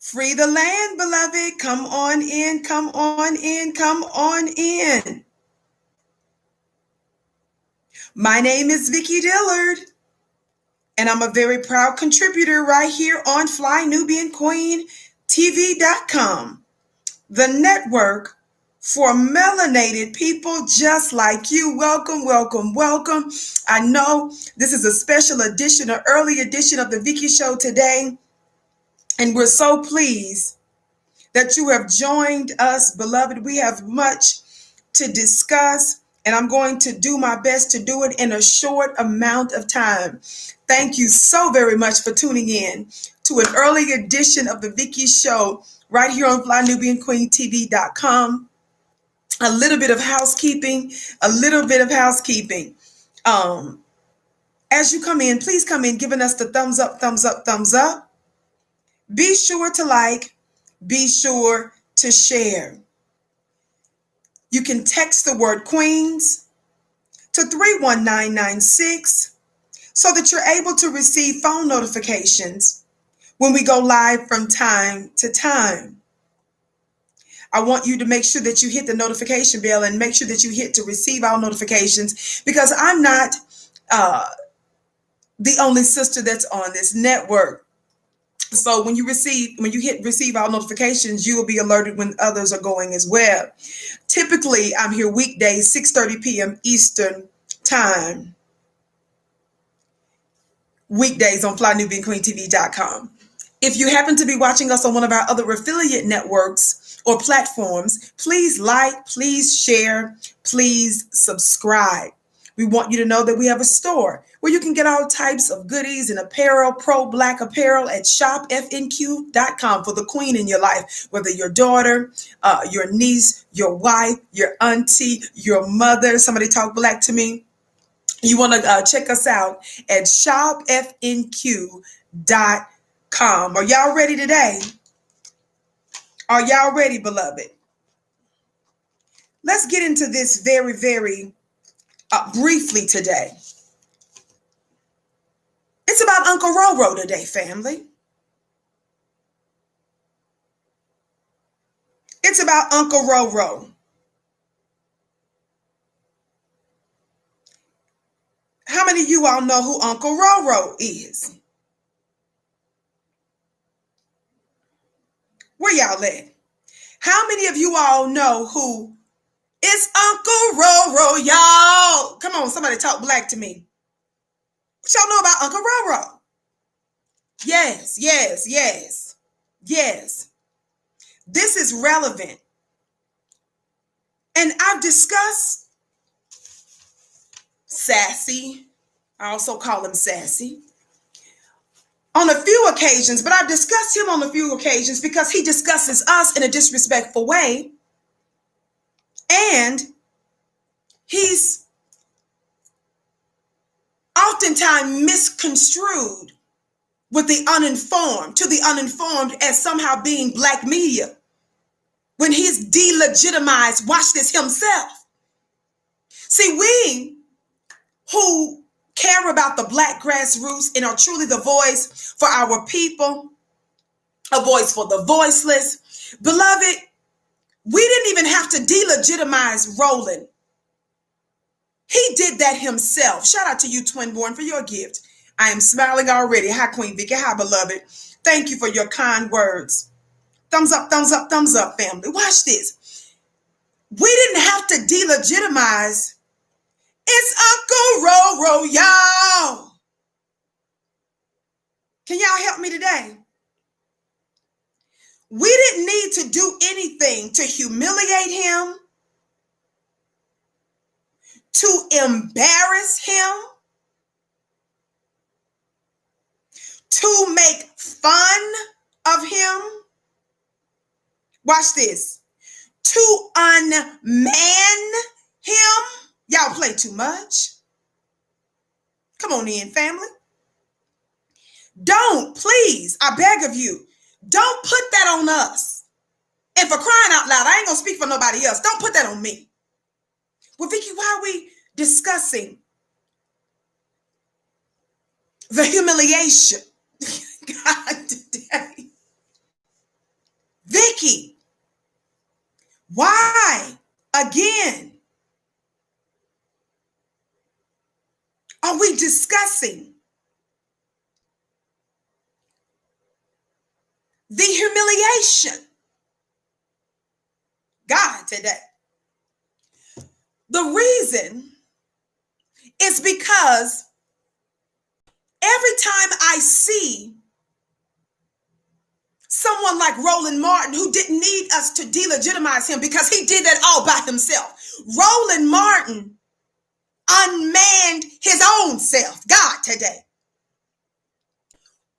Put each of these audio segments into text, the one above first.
Free the land, beloved. Come on in, come on in, come on in. My name is Vicki Dillard, and I'm a very proud contributor right here on FlyNubianQueenTV.com, the network for melanated people just like you. Welcome, welcome, welcome. I know this is a special edition, an early edition of the Vicki Show today, and we're so pleased that you have joined us, beloved. We have much to discuss, and I'm going to do my best to do it in a short amount of time. Thank you so very much for tuning in to an early edition of the Vicki Show right here on FlyNubianQueenTV.com. A little bit of housekeeping, As you come in, please come in giving us the thumbs up, thumbs up, thumbs up. Be sure to like, be sure to share. You can text the word Queens to 31996 so that you're able to receive phone notifications when we go live from time to time. I want you to make sure that you hit the notification bell and make sure that you hit to receive our notifications, because I'm not the only sister that's on this network. So when you hit receive our notifications, you will be alerted when others are going as well. Typically, I'm here weekdays, 6:30 p.m. Eastern time. Weekdays on FlyNubianQueenTV.com. If you happen to be watching us on one of our other affiliate networks or platforms, please like, please share, please subscribe. We want you to know that we have a store where you can get all types of goodies and apparel, pro-black apparel at shopfnq.com for the queen in your life, whether your daughter, your niece, your wife, your auntie, your mother. Somebody talk black to me. You want to check us out at shopfnq.com. Are y'all ready today? Are y'all ready, beloved? Let's get into this very, very briefly today. It's about Uncle Roro today, family. It's about Uncle Roro. How many of you all know who Uncle Roro is? Where y'all at? How many of you all know who is Uncle Roro, y'all? Come on, somebody talk black to me. What y'all know about Uncle Roro? Yes, yes, yes, yes. This is relevant. And I've discussed Sassy. I also call him Sassy. On a few occasions, but I've discussed him on a few occasions because he discusses us in a disrespectful way. And he's oftentimes misconstrued with the uninformed, to the uninformed as somehow being black media, when he's delegitimized, watch this, himself. See, we who care about the black grassroots and are truly the voice for our people, a voice for the voiceless, beloved, we didn't even have to delegitimize Roland. He did that himself. Shout out to you, Twinborn, for your gift. I am smiling already. Hi, Queen Vicki. Hi, beloved. Thank you for your kind words. Thumbs up, thumbs up, thumbs up, family. Watch this. We didn't have to delegitimize. It's Uncle Roro, y'all. Can y'all help me today? We didn't need to do anything to humiliate him, to embarrass him, to make fun of him. Watch this. To unman him. Y'all play too much. Come on in, family. Don't, please, I beg of you, don't put that on us. And for crying out loud, I ain't going to speak for nobody else. Don't put that on me. Well, Vicki, why are we discussing the humiliation? God, today. again, are we discussing the humiliation? God, today. The reason is because every time I see someone like Roland Martin, who didn't need us to delegitimize him because he did that all by himself. Roland Martin unmanned his own self. God, today.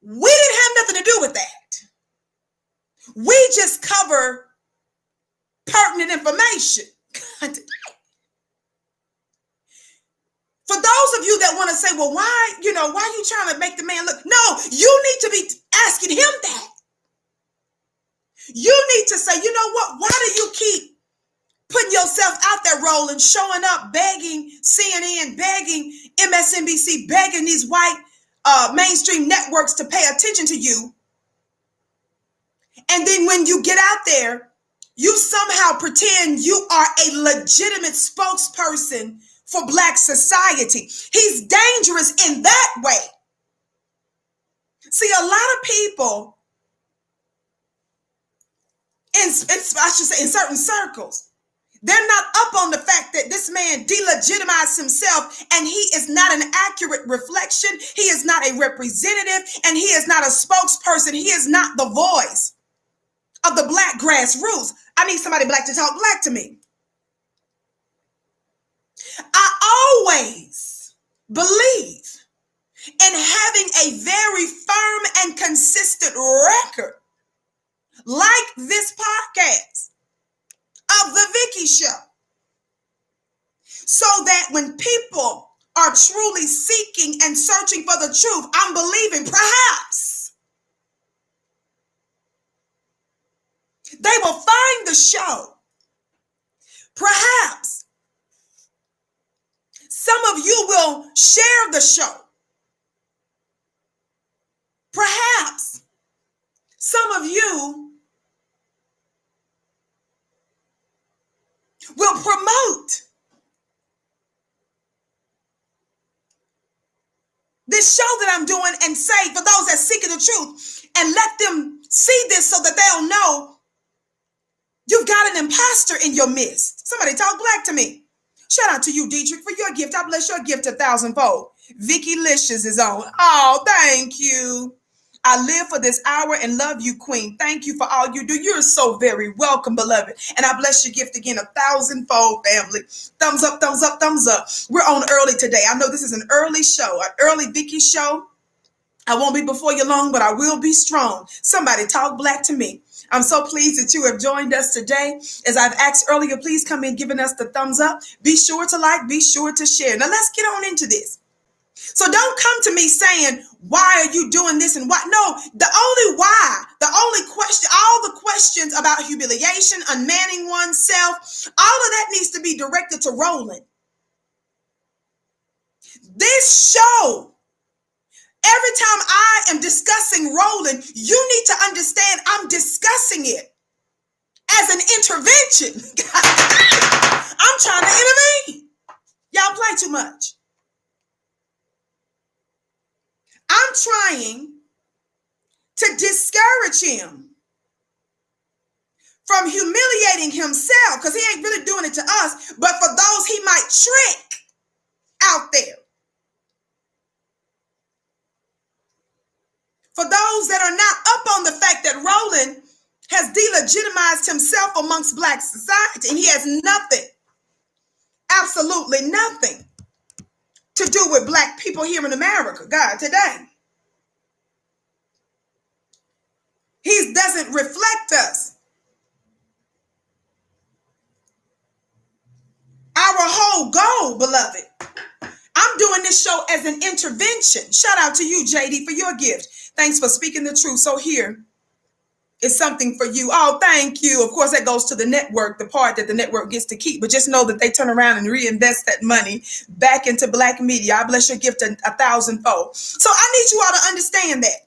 We didn't have nothing to do with that. We just cover pertinent information. God, today. For those of you that want to say, well, why are you trying to make the man look? No, you need to be asking him that. You need to say, you know what? Why do you keep putting yourself out there, Roland, showing up, begging CNN, begging MSNBC, begging these white mainstream networks to pay attention to you? And then when you get out there, you somehow pretend you are a legitimate spokesperson for Black society. He's dangerous in that way. See, a lot of people, I should say in certain circles, they're not up on the fact that this man delegitimized himself and he is not an accurate reflection. He is not a representative and he is not a spokesperson. He is not the voice of the Black grassroots. I need somebody Black to talk Black to me. I always believe in having a very firm and consistent record, like this podcast of the Vicki Show, so that when people are truly seeking and searching for the truth, I'm believing perhaps they will find the show. Perhaps some of you will share the show. Perhaps some of you will promote this show that I'm doing and say, for those that seek the truth, and let them see this so that they'll know you've got an imposter in your midst. Somebody talk Black to me. Shout out to you, Dietrich, for your gift. I bless your gift 1,000-fold. Vicki Licious is on. Oh, thank you. I live for this hour and love you, Queen. Thank you for all you do. You're so very welcome, beloved. And I bless your gift again 1,000-fold, family. Thumbs up, thumbs up, thumbs up. We're on early today. I know this is an early show, an early Vicki show. I won't be before you long, but I will be strong. Somebody talk Black to me. I'm so pleased that you have joined us today. As I've asked earlier, please come in giving us the thumbs up. Be sure to like, be sure to share. Now let's get on into this. So don't come to me saying, why are you doing this and why? No, the only why, the only question, all the questions about humiliation, unmanning oneself, all of that needs to be directed to Roland. This show, every time I am discussing Roland, you need to understand I'm discussing it as an intervention. I'm trying to intervene. Y'all play too much. I'm trying to discourage him from humiliating himself, because he ain't really doing it to us, but for those he might trick out there. For those that are not up on the fact that Roland has delegitimized himself amongst Black society, and he has nothing, absolutely nothing to do with Black people here in America, God, today. He doesn't reflect us. Our whole goal, beloved, I'm doing this show as an intervention. Shout out to you, JD, for your gift. Thanks for speaking the truth. So here is something for you. Oh, thank you. Of course, that goes to the network, the part that the network gets to keep. But just know that they turn around and reinvest that money back into Black media. I bless your gift 1,000-fold. So I need you all to understand that.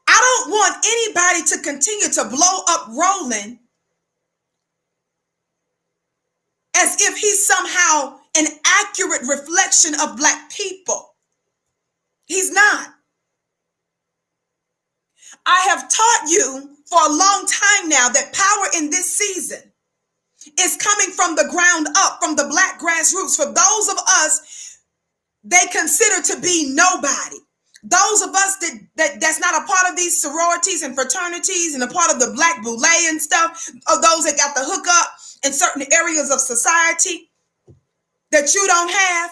I don't want anybody to continue to blow up Roland if he's somehow an accurate reflection of Black people. He's not. I have taught you for a long time now that power in this season is coming from the ground up, from the Black grassroots. For those of us they consider to be nobody, those of us that's not a part of these sororities and fraternities and a part of the Black boule and stuff, of those that got the hookup in certain areas of society that you don't have.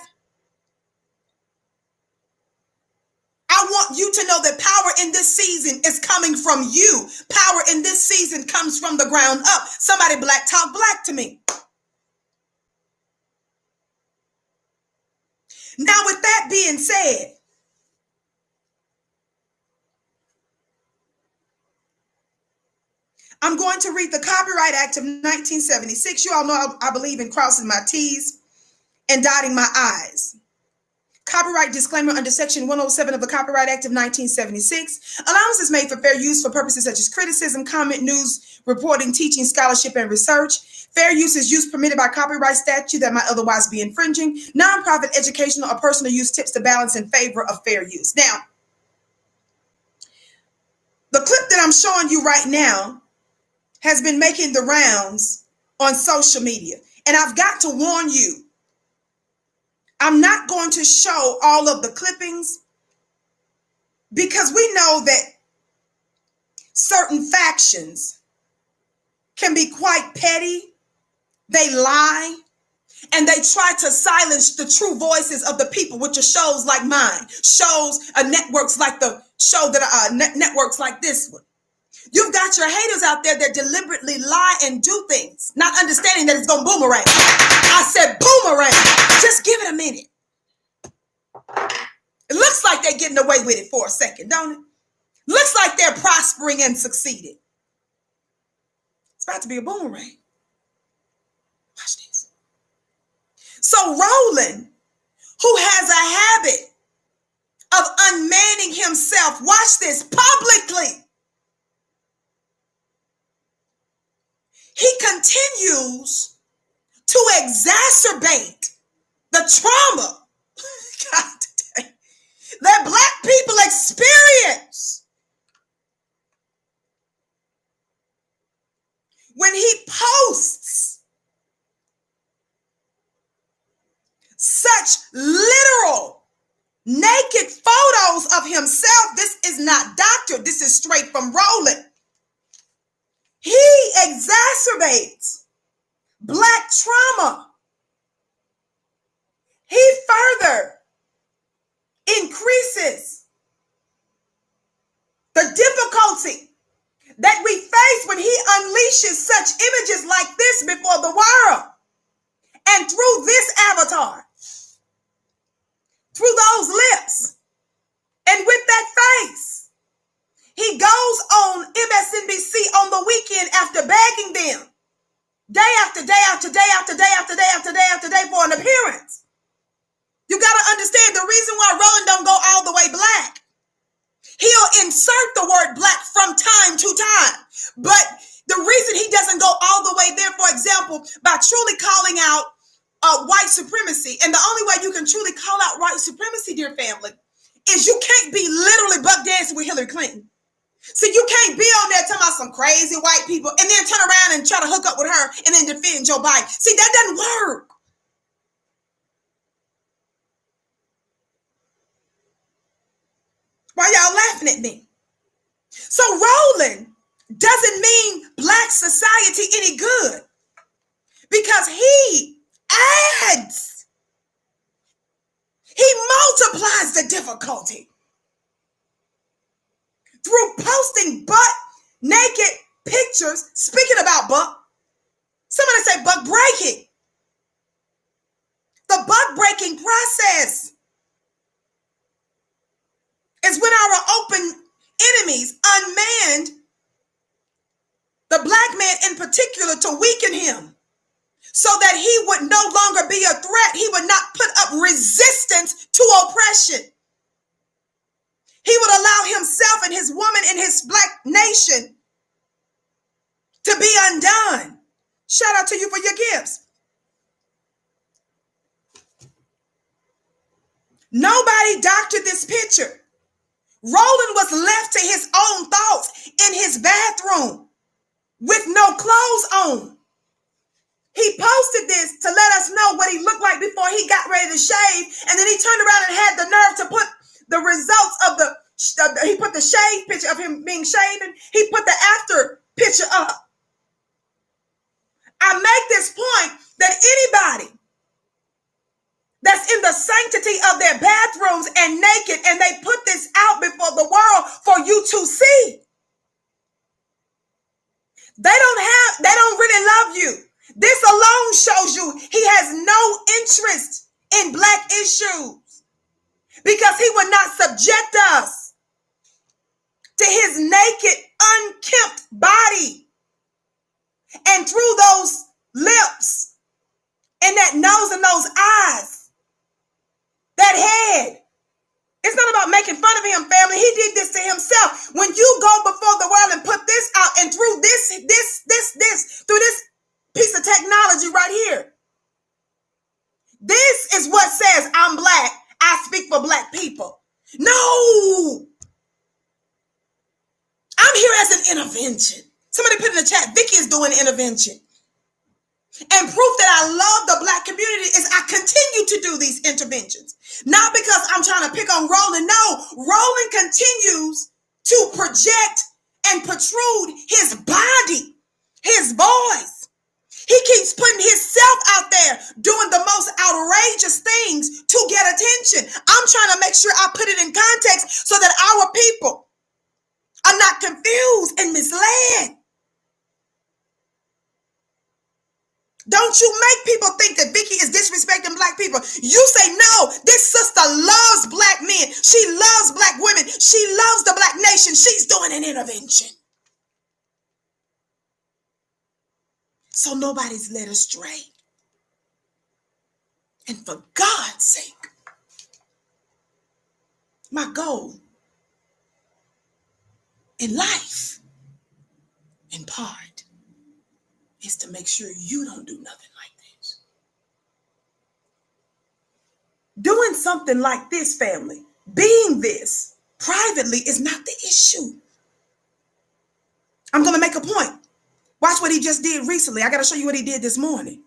I want you to know that power in this season is coming from you. Power in this season comes from the ground up. Somebody Black talk Black to me. Now, with that being said, I'm going to read the Copyright Act of 1976. You all know I believe in crossing my T's and dotting my I's. Copyright disclaimer under Section 107 of the Copyright Act of 1976. Allowance is made for fair use for purposes such as criticism, comment, news, reporting, teaching, scholarship, and research. Fair use is use permitted by copyright statute that might otherwise be infringing. Nonprofit, educational, or personal use tips the balance in favor of fair use. Now, the clip that I'm showing you right now has been making the rounds on social media. And I've got to warn you, I'm not going to show all of the clippings because we know that certain factions can be quite petty. They lie and they try to silence the true voices of the people, which are shows like mine, shows, networks like the show that networks like this one. You've got your haters out there that deliberately lie and do things, not understanding that it's going to boomerang. I said boomerang. Just give it a minute. It looks like they're getting away with it for a second, don't it? Looks like they're prospering and succeeding. It's about to be a boomerang. Watch this. So Roland, who has a habit of unmanning himself, watch this, publicly, he continues to exacerbate the trauma, God, today, that Black people experience when he posts such literal naked photos of himself. This is not doctored. This is straight from Roland. He exacerbates Black trauma. He further increases the difficulty that we face when he unleashes such images like this before the world. And through this avatar, through those lips, and with that face, he goes on MSNBC on the weekend after begging them day after day after day after day after day after day after day for an appearance. You got to understand the reason why Roland don't go all the way Black. He'll insert the word Black from time to time. But the reason he doesn't go all the way there, for example, by truly calling out white supremacy. And the only way you can truly call out white supremacy, dear family, is you can't be literally buck dancing with Hillary Clinton. So you can't be on there talking about some crazy white people and then turn around and try to hook up with her and then defend Joe Biden. See, that doesn't work. Why y'all laughing at me? So Roland doesn't mean Black society any good because he adds, he multiplies the difficulty through posting butt naked pictures. Speaking about butt, somebody say butt breaking. The butt breaking process is when our open enemies unmanned the Black man in particular to weaken him so that he would no longer be a threat. He would not put up resistance to oppression. He would allow himself and his woman and his Black nation to be undone. Shout out to you for your gifts. Nobody doctored this picture. Roland was left to his own thoughts in his bathroom with no clothes on. He posted this to let us know what he looked like before he got ready to shave. And then he turned around and had the nerve to put the results of he put the shave picture of him being shaven. He put the after picture up. I make this point that anybody that's in the sanctity of their bathrooms and naked, and they put this out before the world for you to see, they don't really love you. This alone shows you he has no interest in Black issues, because he would not subject us to his naked, unkempt body. And through those lips and that nose and those eyes, that head. It's not about making fun of him, family. He did this to himself. When you go before the world and put this out, and through through this piece of technology right here, this is what says, I'm Black. I speak for Black people. No. I'm here as an intervention. Somebody put in the chat, Vicki is doing intervention. And proof that I love the Black community is I continue to do these interventions. Not because I'm trying to pick on Roland. No, Roland continues to project and protrude his body, his voice. He keeps putting himself out there doing the most outrageous things to get attention. I'm trying to make sure I put it in context so that our people are not confused and misled. Don't you make people think that Vicki is disrespecting Black people. You say, no, this sister loves Black men. She loves Black women. She loves the Black nation. She's doing an intervention. So nobody's led astray. And for God's sake, my goal in life, in part, is to make sure you don't do nothing like this. Doing something like this, family, being this privately is not the issue. I'm going to make a point. Watch what he just did recently. I got to show you what he did this morning.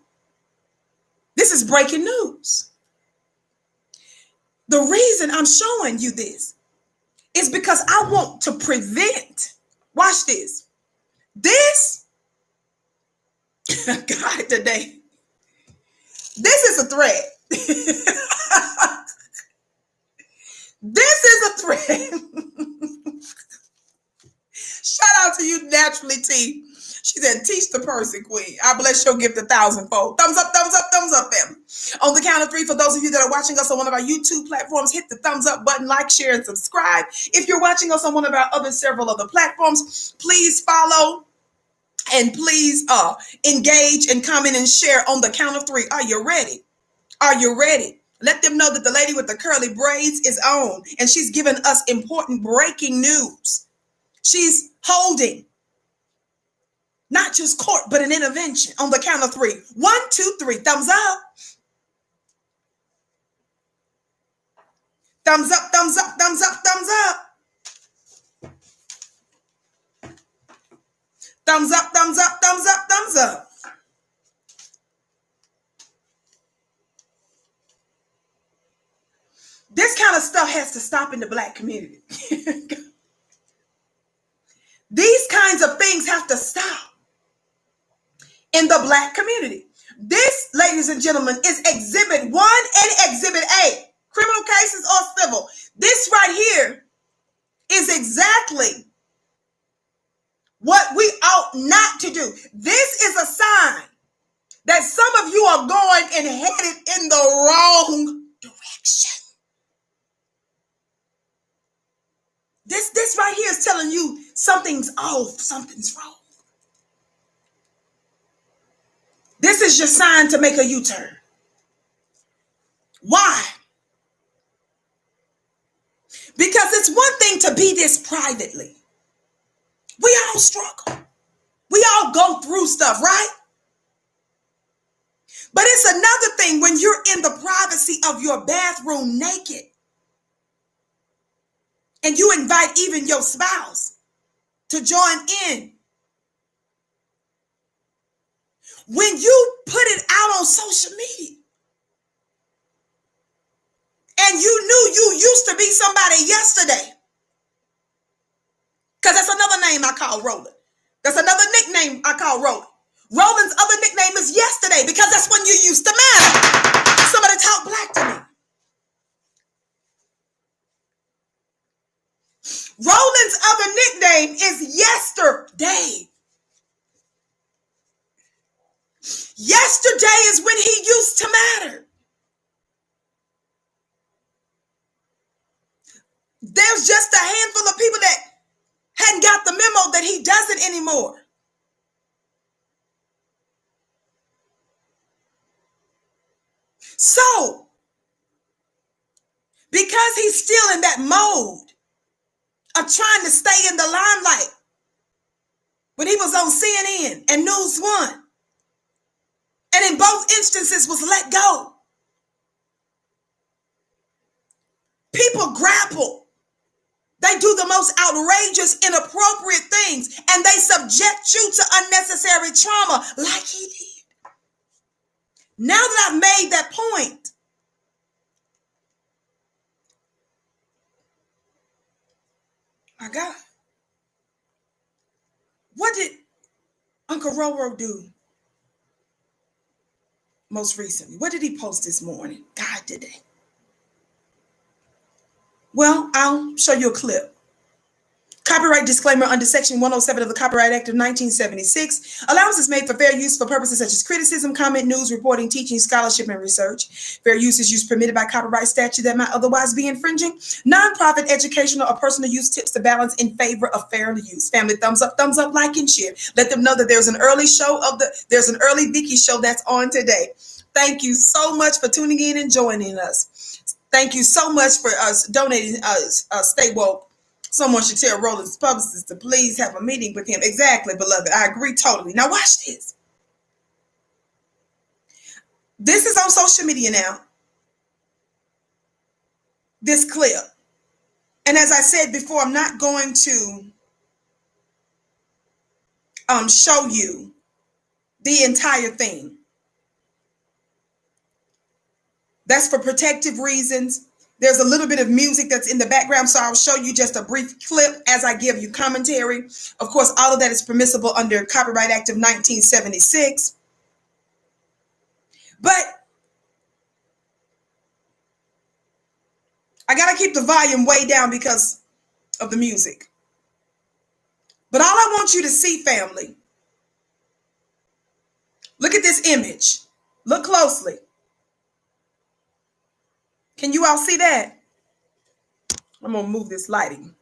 This is breaking news. The reason I'm showing you this is because I want to prevent, watch this, God, today. This is a threat. This is a threat. Shout out to you, Naturally T. She said, teach the person, Queen. I bless your gift 1,000-fold. Thumbs up, thumbs up, thumbs up, family. On the count of 3, for those of you that are watching us on one of our YouTube platforms, hit the thumbs up button, like, share, and subscribe. If you're watching us on one of our several other platforms, please follow. And please engage and comment and share on the count of 3. Are you ready? Are you ready? Let them know that the lady with the curly braids is on, and she's giving us important breaking news. She's holding not just court, but an intervention on the count of 3. 1, 2, 3. Thumbs up. Thumbs up, thumbs up, thumbs up, thumbs up. Thumbs up, thumbs up, thumbs up, thumbs up. This kind of stuff has to stop in the Black community. These kinds of things have to stop in the Black community. This, ladies and gentlemen, is Exhibit 1 and Exhibit A. Criminal cases or civil. This right here is exactly what we ought not to do. This is a sign that some of you are going and headed in the wrong direction. This right here is telling you something's off, something's wrong. This is your sign to make a U-turn. Why? Because it's one thing to be this privately. We all struggle. We all go through stuff, right? But it's another thing when you're in the privacy of your bathroom naked and you invite even your spouse to join in. When you put it out on social media and you knew you used to be somebody yesterday, because that's another name I call Roland. That's another nickname I call Roland. Roland's other nickname is yesterday because that's when you used to matter. Somebody talk black to me. Roland's other nickname is yesterday. Yesterday is when he used to matter. There's just a handful of people that hadn't got the memo that he doesn't anymore. So, because he's still in that mode of trying to stay in the limelight, when he was on CNN and News One, and in both instances was let go, people grapple. They do the most outrageous, inappropriate things, and they subject you to unnecessary trauma like he did. Now that I've made that point, my God, what did Uncle Roro do most recently? What did he post this morning? God, today. Well, I'll show you a clip. Copyright disclaimer under Section 107 of the Copyright Act of 1976. Allowance is made for fair use for purposes such as criticism, comment, news, reporting, teaching, scholarship, and research. Fair use is use permitted by copyright statute that might otherwise be infringing. Non-profit, educational, or personal use tips to balance in favor of fair use. Family, thumbs up, like, and share. Let them know that there's an early Vicki show that's on today. Thank you so much for tuning in and joining us. Thank you so much for us donating Stay Woke. Someone should tell Roland's publicist to please have a meeting with him. Exactly, beloved. I agree totally. Now watch this. This is on social media now. This clip. And as I said before, I'm not going to show you the entire thing. That's for protective reasons. There's a little bit of music that's in the background, so I'll show you just a brief clip as I give you commentary. Of course, all of that is permissible under Copyright Act of 1976. But I got to keep the volume way down because of the music. But all I want you to see, family, look at this image. Look closely. Can you all see that? I'm going to move this lighting.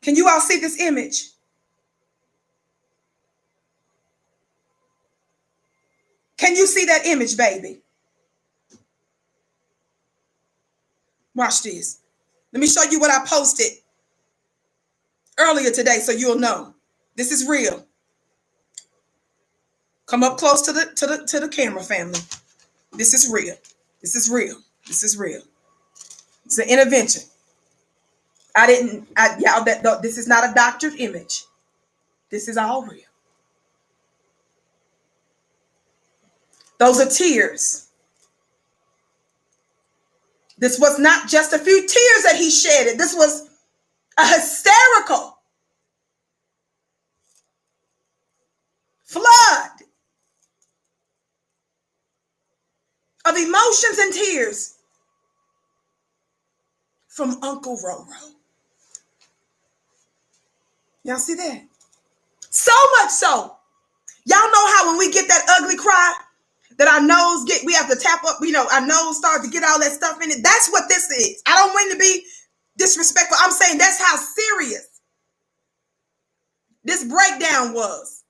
Can you all see this image? Can you see that image, baby? Watch this. Let me show you what I posted earlier today so you'll know. This is real. Come up close to the camera, family. This is real. This is real. This is real. It's an intervention. This is not a doctored image. This is all real. Those are tears. This was not just a few tears that he shedded. This was a hysterical flood of emotions and tears from Uncle Roro. Y'all see that? So much so. Y'all know how when we get that ugly cry, that our nose we have to tap up, our nose starts to get all that stuff in it. That's what this is. I don't mean to be disrespectful. I'm saying that's how serious this breakdown was.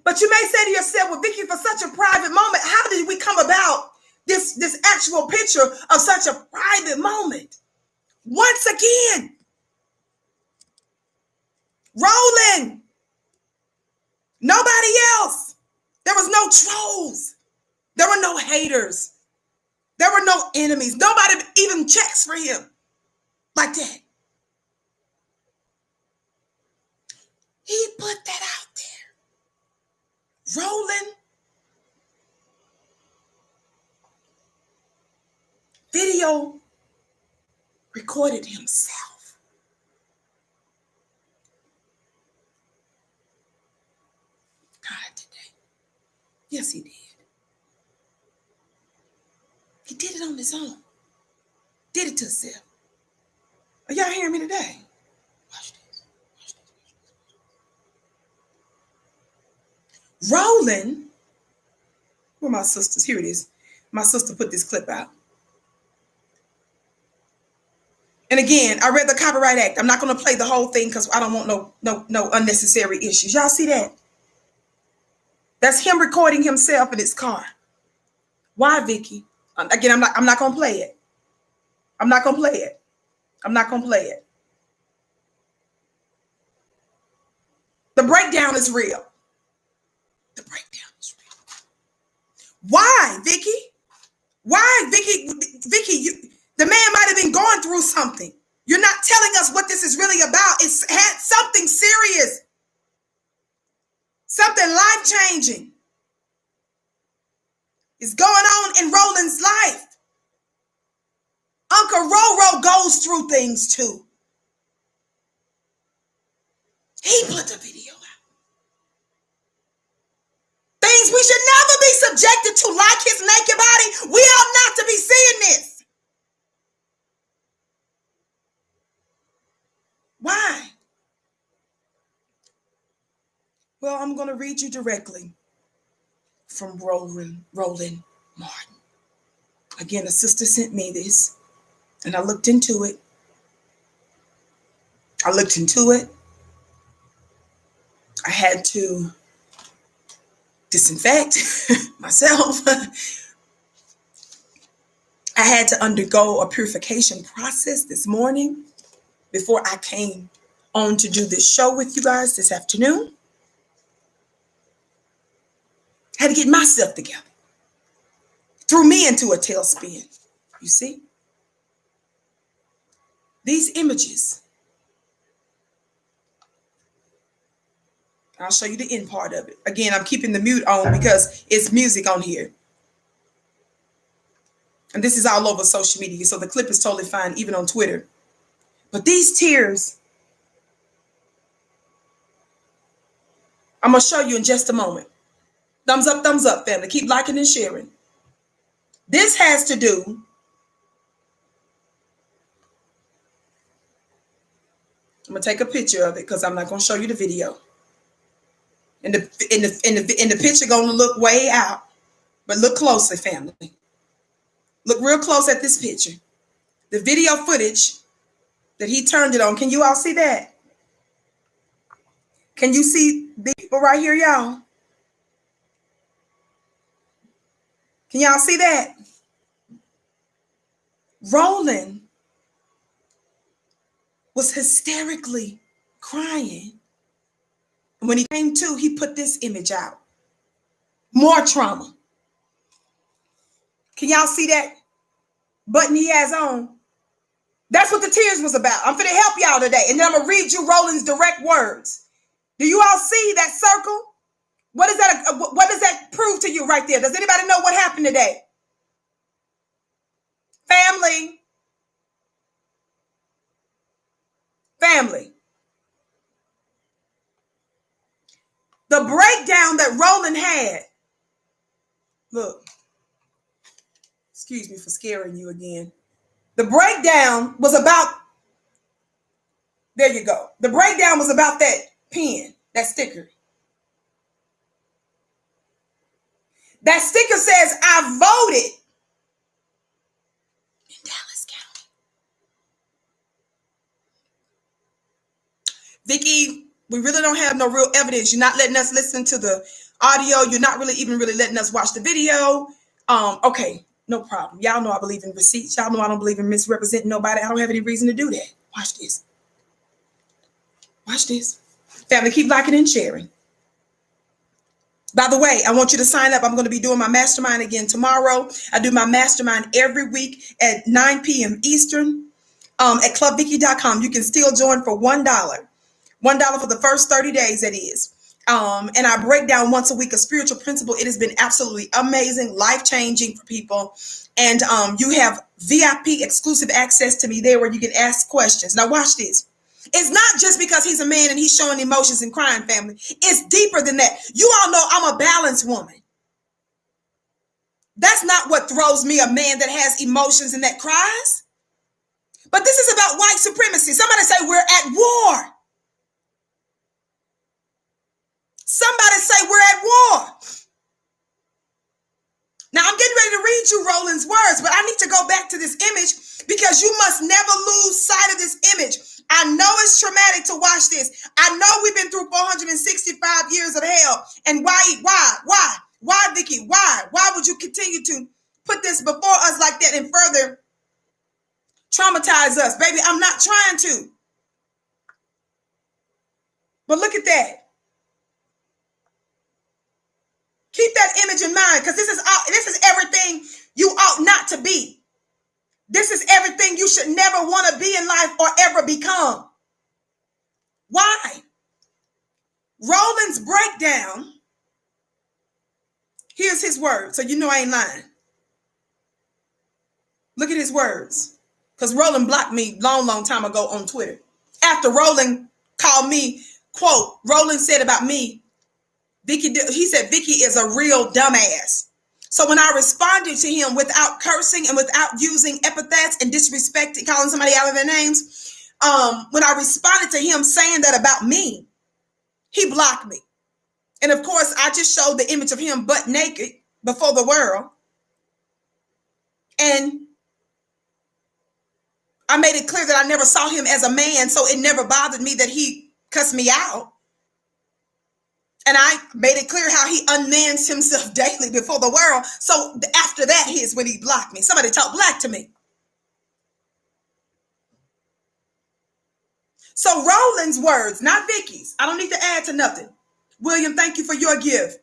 But you may say to yourself, well, Vicki, for such a private moment, how did we come about this actual picture of such a private moment? Once again, Roland, nobody else. There was no trolls. There were no haters. There were no enemies. Nobody even checks for him. Like that. He put that out there. Roland video recorded himself. God today. Yes, he did. He did it on his own. Did it to himself. Are y'all hearing me today? Watch this. Watch this. Roland, where my sisters? Here it is. My sister put this clip out. And again, I read the Copyright Act. I'm not going to play the whole thing because I don't want no unnecessary issues. Y'all see that? That's him recording himself in his car. Why, Vicki? Again, I'm not going to play it. I'm not going to play it. I'm not going to play it. The breakdown is real. The breakdown is real. Why, Vicki? Why, Vicki? Vicki, the man might have been going through something. You're not telling us what this is really about. It's had something serious. Something life-changing is going on in Roland's life. Uncle Roro goes through things too. He put the video out. Things we should never be subjected to, like his naked body. We ought not to be seeing this. Why? Well, I'm going to read you directly from Roland Martin. Again, a sister sent me this, and I looked into it. I had to disinfect myself. I had to undergo a purification process this morning before I came on to do this show with you guys this afternoon. I had to get myself together. Threw me into a tailspin. You see? These images. I'll show you the end part of it. Again, I'm keeping the mute on because it's music on here. And this is all over social media, so the clip is totally fine, even on Twitter. But these tears, I'm going to show you in just a moment. Thumbs up, family. Keep liking and sharing. This has to do I'm going to take a picture of it because I'm not going to show you the video. And the picture going to look way out. But look closely, family. Look real close at this picture. The video footage that he turned it on. Can you all see that? Can you see the people right here, y'all? Can y'all see that? Roland was hysterically crying. When he came to, he put this image out. More trauma. Can y'all see that button he has on? That's what the tears was about. I'm finna help y'all today. And then I'm gonna read you Roland's direct words. Do you all see that circle? What does that prove to you right there? Does anybody know what happened today? Family. The breakdown that Roland had. Look. Excuse me for scaring you again. The breakdown was about, there you go. The breakdown was about that pen, that sticker. That sticker says, I voted in Dallas County. Vicki, we really don't have no real evidence. You're not letting us listen to the audio. You're not really even letting us watch the video. Okay, no problem. Y'all know I believe in receipts. Y'all know I don't believe in misrepresenting nobody. I don't have any reason to do that. Watch this. Watch this. Family, keep liking and sharing. By the way, I want you to sign up. I'm going to be doing my mastermind again tomorrow. I do my mastermind every week at 9 p.m. Eastern. at clubvicki.com. You can still join for $1. $1 for the first 30 days, that is. And I break down once a week a spiritual principle. It has been absolutely amazing, life-changing for people. And you have VIP exclusive access to me there where you can ask questions. Now watch this. It's not just because he's a man and he's showing emotions and crying, family. It's deeper than that. You all know I'm a balanced woman. That's not what throws me, a man that has emotions and that cries. But this is about white supremacy. Somebody say we're at war. Somebody say we're at war. Now I'm getting ready to read you Roland's words, but I need to go back to this image because you must never lose sight of this image. I know it's traumatic to watch this. I know we've been through 465 years of hell. And why, Vicki? Why would you continue to put this before us like that and further traumatize us? Baby, I'm not trying to. But look at that. Keep that image in mind, because this is everything you ought not to be. This is everything you should never want to be in life or ever become. Why? Roland's breakdown. Here's his words, so you know I ain't lying. Look at his words. Because Roland blocked me long time ago on Twitter. After Roland called me, quote, Roland said about me, he said, Vicki is a real dumbass. So when I responded to him without cursing and without using epithets and disrespecting, calling somebody out of their names, when I responded to him saying that about me, he blocked me. And of course, I just showed the image of him butt naked before the world. And I made it clear that I never saw him as a man, so it never bothered me that he cussed me out. And I made it clear how he unmans himself daily before the world. So after that, here's when he blocked me. Somebody talk black to me. So Roland's words, not Vicki's. I don't need to add to nothing. William, thank you for your gift.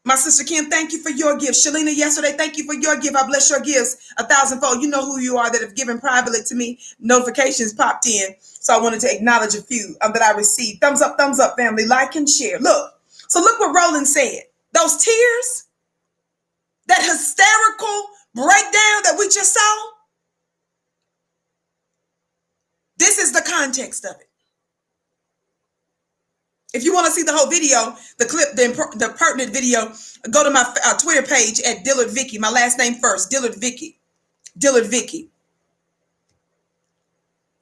My sister Kim, thank you for your gift. Shalina, yesterday, thank you for your gift. I bless your gifts 1,000-fold. You know who you are that have given privately to me. Notifications popped in. So I wanted to acknowledge a few that I received. Thumbs up, family. Like and share. Look. So look what Roland said. Those tears, that hysterical breakdown that we just saw. This is the context of it. If you want to see the whole video, the clip, the pertinent video, go to my Twitter page at Dillard Vicki. My last name first, Dillard Vicki. Dillard Vicki.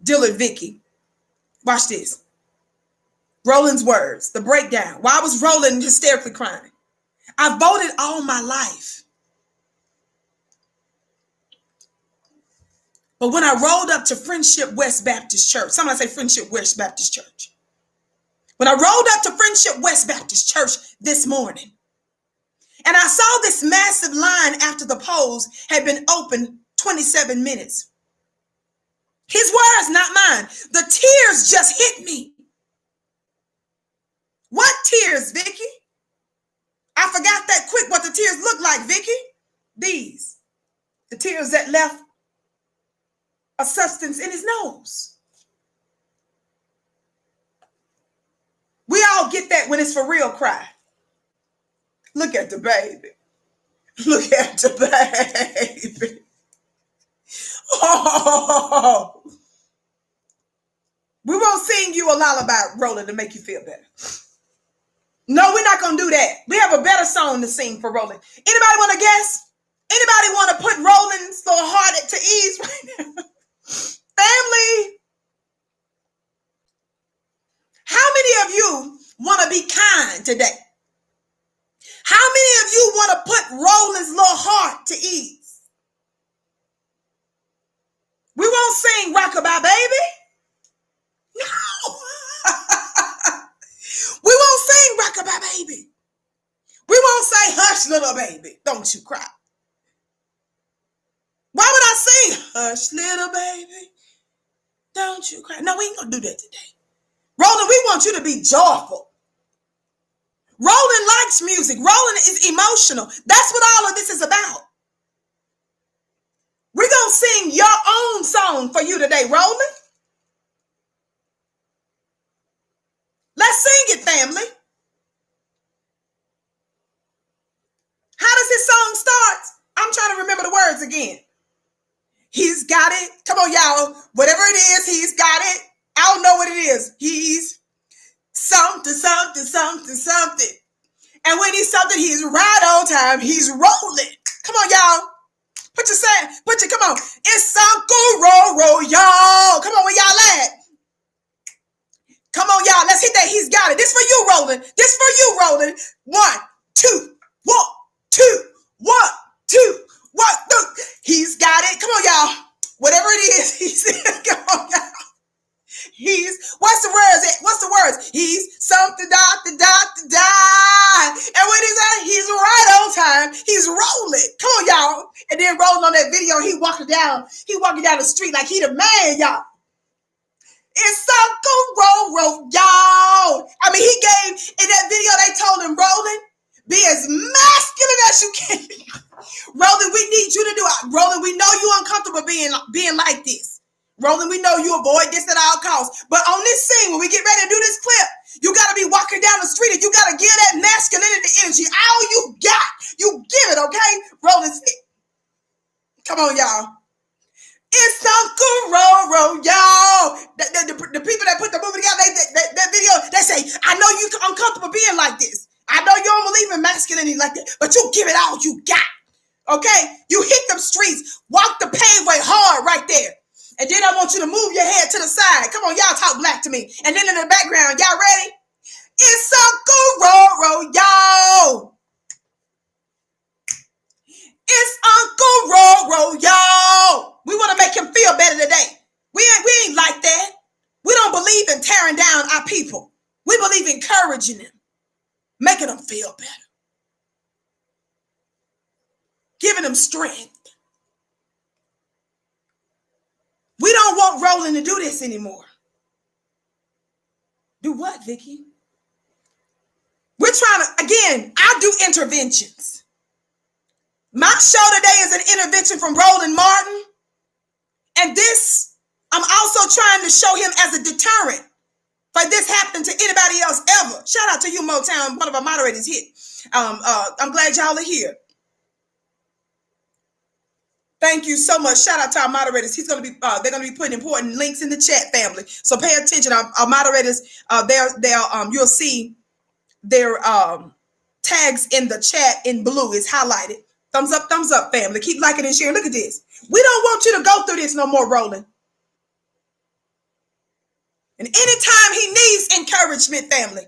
Dillard Vicki. Watch this. Roland's words, the breakdown. Why was Roland hysterically crying? I voted all my life. But when I rolled up to Friendship West Baptist Church, somebody say Friendship West Baptist Church. When I rolled up to Friendship West Baptist Church this morning, and I saw this massive line after the polls had been open 27 minutes. His words, not mine. The tears just hit me. What tears, Vicki? I forgot that quick what the tears look like, Vicki. These. The tears that left a substance in his nose. We all get that when it's for real cry. Look at the baby. Look at the baby. Oh. We won't sing you a lullaby, Roland, to make you feel better. No, we're not going to do that. We have a better song to sing for Roland. Anybody want to guess? Anybody want to put Roland's little heart to ease right now? Family. How many of you want to be kind today? How many of you want to put Roland's little heart to ease? We won't sing Rockabye Baby. No. We won't sing Rockabye Baby. We won't say hush little baby, don't you cry. Why would I sing hush little baby, don't you cry? No, we ain't gonna do that today. Roland, we want you to be joyful. Roland likes music. Roland is emotional. That's what all of this is about. We're going to sing your own song for you today, Roland. Let's sing it, family. How does his song start? I'm trying to remember the words again. He's got it. Come on, y'all. Whatever it is, he's got it. I don't know what it is. He's something, something, something, something. And when he's something, he's right on time. He's rolling. Come on, y'all. Come on. It's Uncle Roro, y'all. Come on, where y'all at? Come on, y'all. Let's hit that. He's got it. This for you, Roland. This for you, Roland. 1, 2, 1, 2, 1, 2, 1, 2. He's got it. Come on, y'all. Whatever it is, he's come on, y'all. What's the words? What's the words? He's something, da. And when he's at, he's right on time. He's rolling. Come on, y'all. And then rolling on that video, he walking down the street like he the man, y'all. It's Uncle Roro, y'all. I mean, he gave, in that video, they told him, Roland, be as masculine as you can. Roland, we need you to do it. Roland, we know you're uncomfortable being like this. Roland, we know you avoid this at all costs. But on this scene, when we get ready to do this clip, you got to be walking down the street and you got to give that masculinity energy. All you got, you give it, okay? Roland said, come on, y'all. It's Uncle Roro, y'all. The people that put the movie together, that video, they say, I know you're uncomfortable being like this. I know you don't believe in masculinity like that, but you give it all you got, okay? You hit them streets, walk the paveway hard right there. And then I want you to move your head to the side. Come on, y'all talk black to me. And then in the background, y'all ready? It's Uncle Roro, y'all. It's Uncle Roro, y'all. We want to make him feel better today. We ain't like that. We don't believe in tearing down our people. We believe in encouraging them, making them feel better, giving them strength. We don't want Roland to do this anymore. Do what, Vicki? We're trying to, again, I do interventions. My show today is an intervention from Roland Martin. And this, I'm also trying to show him as a deterrent for this happening to anybody else ever. Shout out to you, Motown, one of our moderators here. I'm glad y'all are here. Thank you so much. Shout out to our moderators. They're going to be putting important links in the chat, family. So pay attention. Our moderators, you'll see their tags in the chat in blue is highlighted. Thumbs up, family. Keep liking and sharing. Look at this. We don't want you to go through this no more, Roland. And anytime he needs encouragement, family,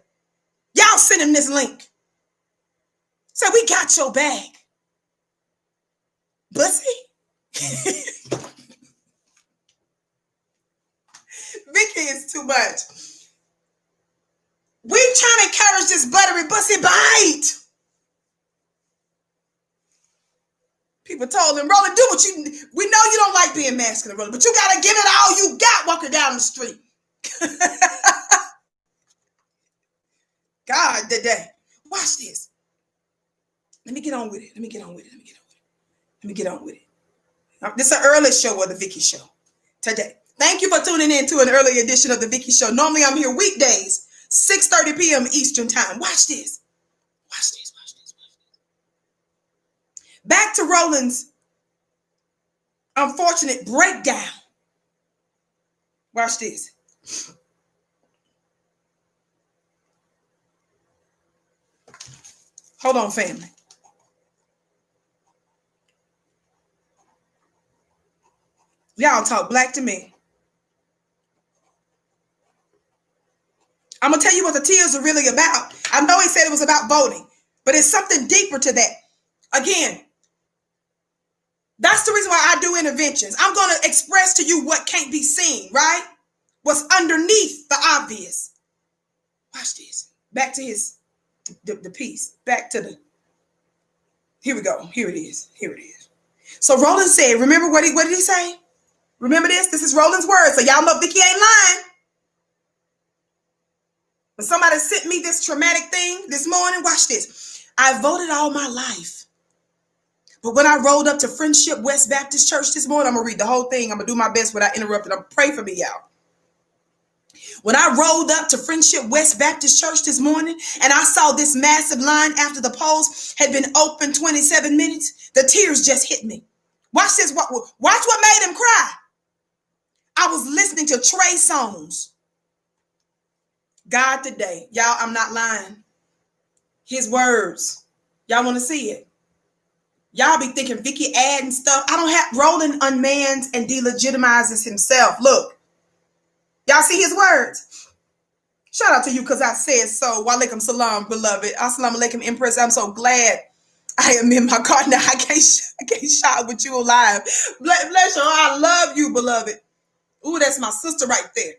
y'all send him this link. Say, we got your bag. Bussy. Vicki is too much. We trying to encourage this buttery bussy bite. People told him, Roland, do what you, we know you don't like being masculine, Roland, but you got to give it all you got walking down the street. God, today. Watch this. Let me get on with it. This is an early show of the Vicki Show today. Thank you for tuning in to an early edition of the Vicki Show. Normally I'm here weekdays, 6:30 p.m. Eastern time. Watch this. Back to Roland's unfortunate breakdown. Watch this. Hold on, family. Y'all talk black to me. I'm going to tell you what the tears are really about. I know he said it was about voting, but it's something deeper to that. Again, that's the reason why I do interventions. I'm going to express to you what can't be seen, right? What's underneath the obvious. Watch this. Back to the piece. Back to the, here we go. Here it is. So Roland said, remember what did he say? Remember this? This is Roland's words. So y'all know Vicki ain't lying. When somebody sent me this traumatic thing this morning, watch this. I voted all my life, But when I rolled up to Friendship West Baptist Church this morning, I'm going to read the whole thing. I'm going to do my best without interrupting. Pray for me, y'all. When I rolled up to Friendship West Baptist Church this morning and I saw this massive line after the polls had been open 27 minutes, the tears just hit me. Watch this. Watch what made him cry. I was listening to Trey Songz. God today. Y'all, I'm not lying. His words. Y'all want to see it? Y'all be thinking Vicki adding stuff. I don't have Roland unmans and delegitimizes himself. Look. Y'all see his words? Shout out to you because I said so. Wa alaikum salam, beloved. Assalamu alaikum, Empress. I'm so glad I am in my car now. I can't shout with you alive. Bless you. I love you, beloved. Ooh, that's my sister right there.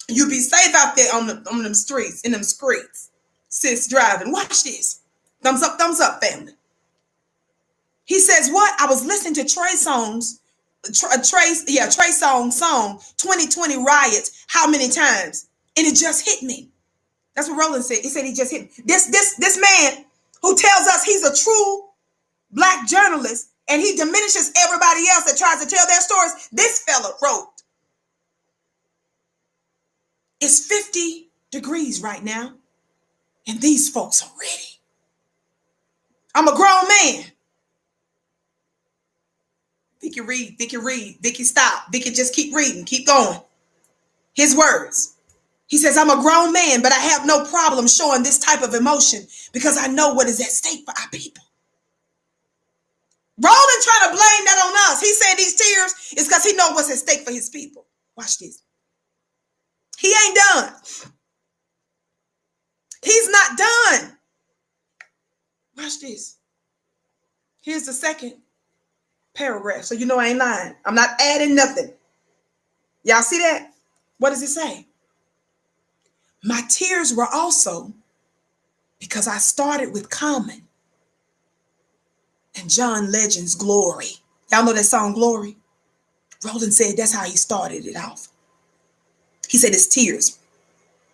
You be safe out there on them streets, in them streets. Sis driving. Watch this. Thumbs up, family. He says what? I was listening to Trey Songz. Trey Songz song 2020 riots how many times, and it just hit me. That's what Roland said. He said he just hit me. This man who tells us he's a true black journalist and he diminishes everybody else that tries to tell their stories. This fella wrote, it's 50 degrees right now and these folks are ready. I'm a grown man. Vicki read, Vicki stop, Vicki just keep reading, keep going. His words. He says, I'm a grown man, but I have no problem showing this type of emotion because I know what is at stake for our people. Roland trying to blame that on us. He said these tears is because he knows what's at stake for his people. Watch this. He ain't done. He's not done. Watch this. Here's the second paragraph. So you know I ain't lying. I'm not adding nothing. Y'all see that? What does it say? My tears were also because I started with Common and John Legend's Glory. Y'all know that song Glory? Roland said that's how he started it off. He said it's tears.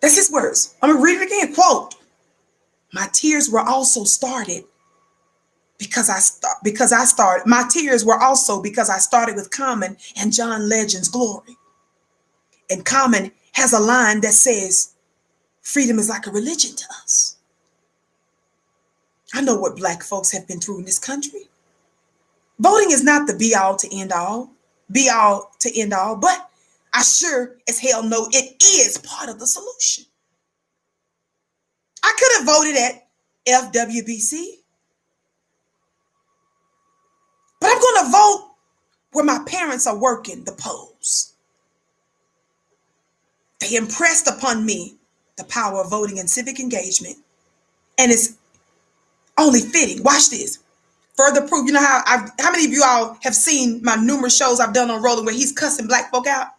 That's his words. I'm going to read it again. Quote, my tears were also started my tears were also because I started with Common and John Legend's Glory. And Common has a line that says, freedom is like a religion to us. I know what black folks have been through in this country. Voting is not the be all to end all, but I sure as hell know it is part of the solution. I could have voted at FWBC, but I'm going to vote where my parents are working the polls. They impressed upon me the power of voting and civic engagement, and it's only fitting. Watch this. Further proof. You know how many of you all have seen my numerous shows I've done on Roland where he's cussing black folk out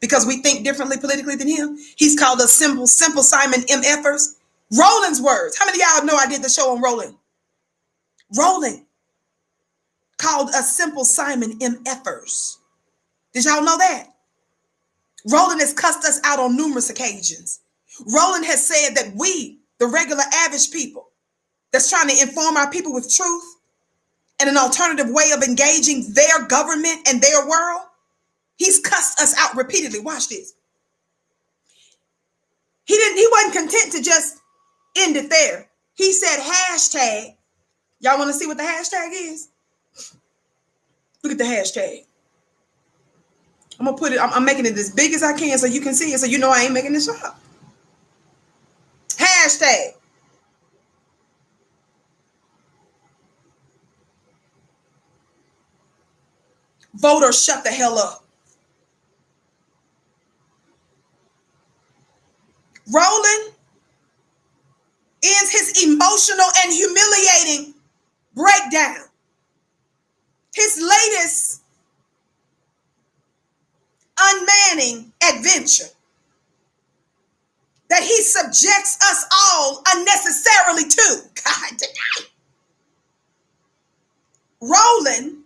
because we think differently politically than him? He's called us simple Simon MFers. Roland's words. How many of y'all know I did the show on Roland? Roland called us simple Simon MFers. Did y'all know that? Roland has cussed us out on numerous occasions. Roland has said that we, the regular average people, that's trying to inform our people with truth and an alternative way of engaging their government and their world, he's cussed us out repeatedly. Watch this. He wasn't content to just end it there. He said hashtag. Y'all want to see what the hashtag is? Look at the hashtag. I'm going to put it, I'm making it as big as I can so you can see it, so you know I ain't making this up. Hashtag. Vote or shut the hell up. Roland ends his emotional and humiliating breakdown. His latest unmanning adventure that he subjects us all unnecessarily to. God, tonight. Roland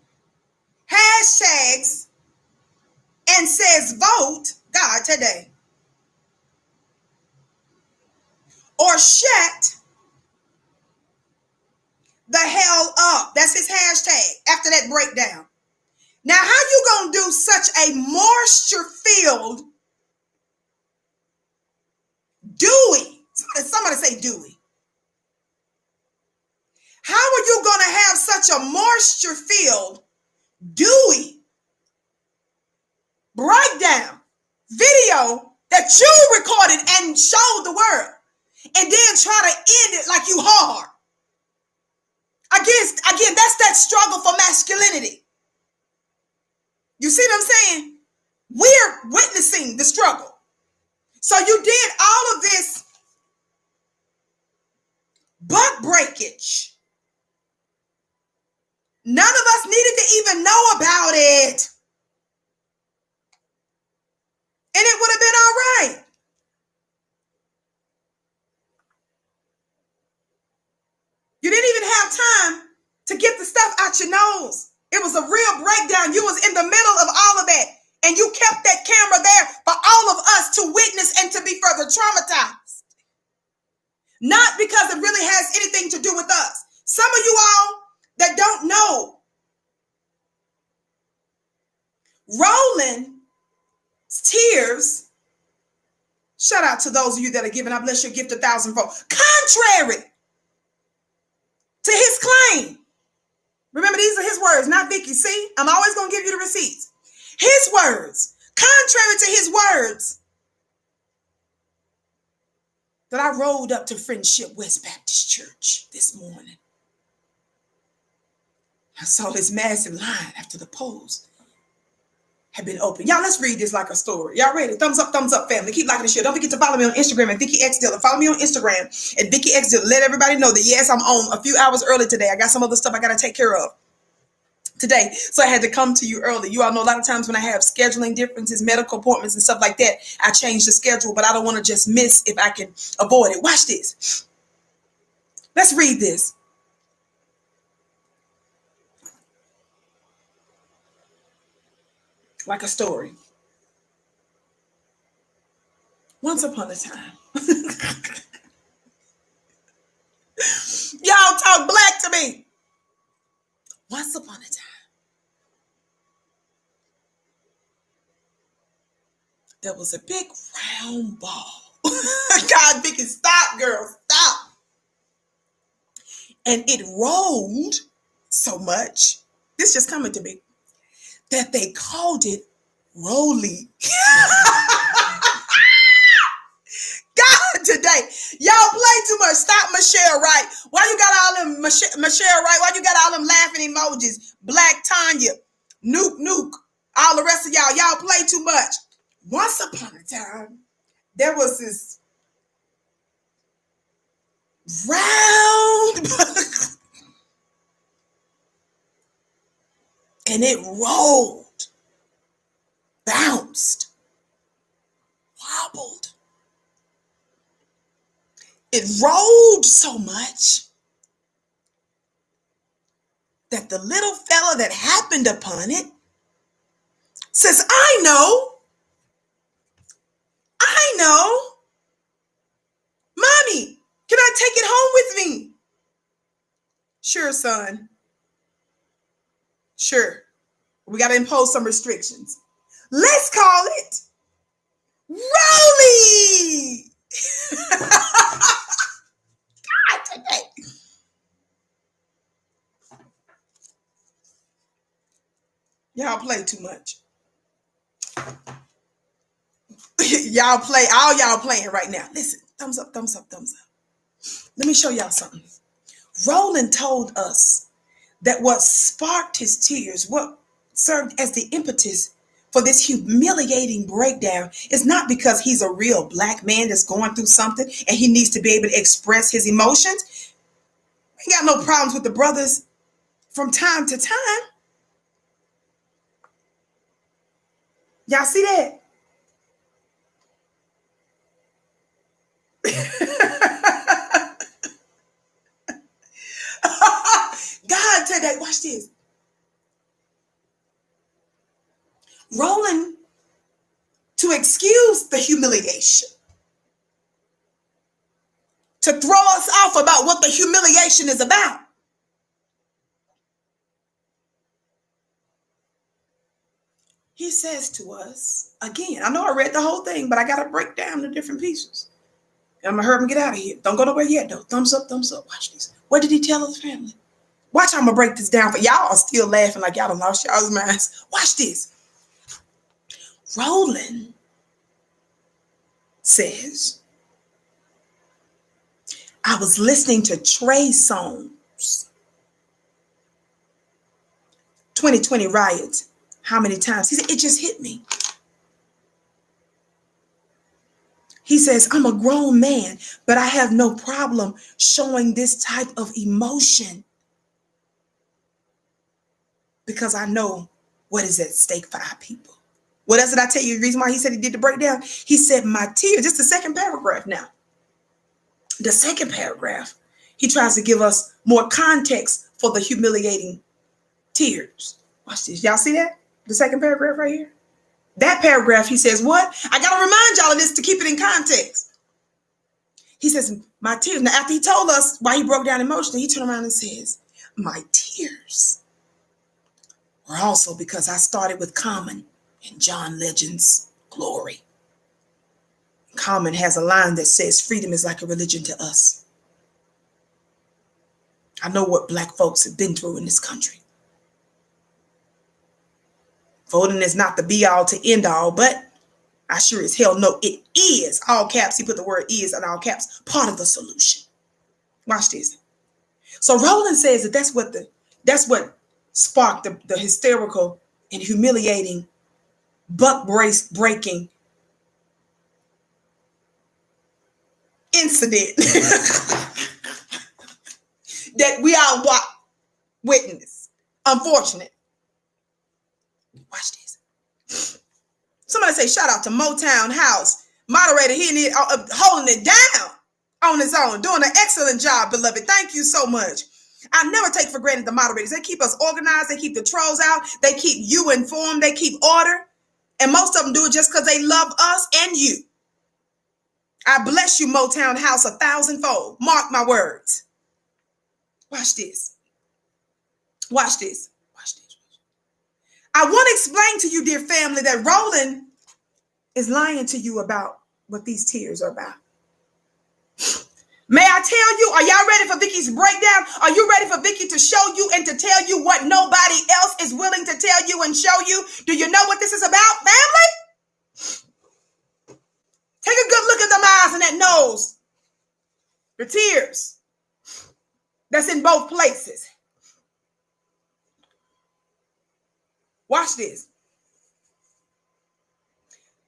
hashtags and says, vote God today. Or shut the hell up. That's his hashtag after that breakdown. Now, how you gonna do such a moisture-filled, dewy, somebody say dewy. How are you gonna have such a moisture-filled, dewy breakdown video that you recorded and showed the world, and then try to end it like you hard? Again, that's that struggle for masculinity. You see what I'm saying? We're witnessing the struggle. So you did all of this butt breakage. None of us needed to even know about it. And it would have been all right. You didn't even have time to get the stuff out your nose. It was a real breakdown. You was in the middle of all of that. And you kept that camera there for all of us to witness and to be further traumatized. Not because it really has anything to do with us. Some of you all that don't know, Roland's tears, shout out to those of you that are giving, I bless your gift 1,000-fold, contrary to his claim. Remember, these are his words, not Vicki. See, I'm always going to give you the receipts. His words, contrary to his words, that I rolled up to Friendship West Baptist Church this morning. I saw this massive line after the polls had been open. Y'all, let's read this like a story. Y'all ready? Thumbs up, family. Keep liking the show. Don't forget to follow me on Instagram at Vicki X Dillard. Follow me on Instagram at Vicki X Dillard. Let everybody know that, yes, I'm on a few hours early today. I got some other stuff I got to take care of today. So I had to come to you early. You all know a lot of times when I have scheduling differences, medical appointments and stuff like that, I change the schedule, but I don't want to just miss if I can avoid it. Watch this. Let's read this. Like a story. Once upon a time. Y'all talk black to me. Once upon a time. There was a big round ball. God, Vicki, stop, girl, stop. And it rolled so much, this just coming to me, that they called it Rolly. God, today, y'all play too much. Stop Michelle Wright. Why you got all them, Michelle Wright, why you got all them laughing emojis? Black Tanya, Nuke, all the rest of y'all play too much. Once upon a time, there was this round and it rolled, bounced, wobbled. It rolled so much that the little fella that happened upon it says, I know. Mommy, can I take it home with me? Sure, son. Sure. We got to impose some restrictions. Let's call it Rolly. God, today. Y'all play too much. Y'all play, all y'all playing right now. Listen, thumbs up. Let me show y'all something. Roland told us that what sparked his tears, what served as the impetus for this humiliating breakdown is not because he's a real black man that's going through something and he needs to be able to express his emotions. We got no problems with the brothers from time to time. Y'all see that? God, today, watch this. Roland, to excuse the humiliation, to throw us off about what the humiliation is about, he says to us, again, I know I read the whole thing, but I got to break down the different pieces. And I'm going to hurry him get out of here. Don't go nowhere yet, though. Thumbs up, thumbs up. Watch this. What did he tell his family? Watch how I'm going to break this down for y'all. Are still laughing like y'all done lost y'all's minds. Watch this. Roland says, I was listening to Trey songs. 2020 riots. How many times? He said, it just hit me. He says, I'm a grown man, but I have no problem showing this type of emotion because I know what is at stake for our people. What else did I tell you? The reason why he said he did the breakdown? He said, my tears, just the second paragraph now. The second paragraph, he tries to give us more context for the humiliating tears. Watch this. Y'all see that? The second paragraph right here. That paragraph, he says, what? I got to remind y'all of this to keep it in context. He says, my tears. Now, after he told us why he broke down emotionally, he turned around and says, my tears were also because I started with Common and John Legend's Glory. Common has a line that says, freedom is like a religion to us. I know what Black folks have been through in this country. Voting is not the be all to end all, but I sure as hell know it is, all caps, he put the word is in all caps, part of the solution. Watch this. So Roland says that that's what sparked the hysterical and humiliating buck brace breaking incident that we all witnessed. Unfortunate. Watch this. Somebody say shout out to Motown House. Moderator here holding it down on his own. Doing an excellent job, beloved. Thank you so much. I never take for granted the moderators. They keep us organized. They keep the trolls out. They keep you informed. They keep order. And most of them do it just because they love us and you. I bless you, Motown House, 1,000-fold. Mark my words. Watch this. Watch this. Watch this. I want to explain to you, dear family, that Roland is lying to you about what these tears are about. May I tell you, are y'all ready for Vicki's breakdown? Are you ready for Vicki to show you and to tell you what nobody else is willing to tell you and show you? Do you know what this is about, family? Take a good look at them eyes and that nose. The tears. That's in both places. Watch this.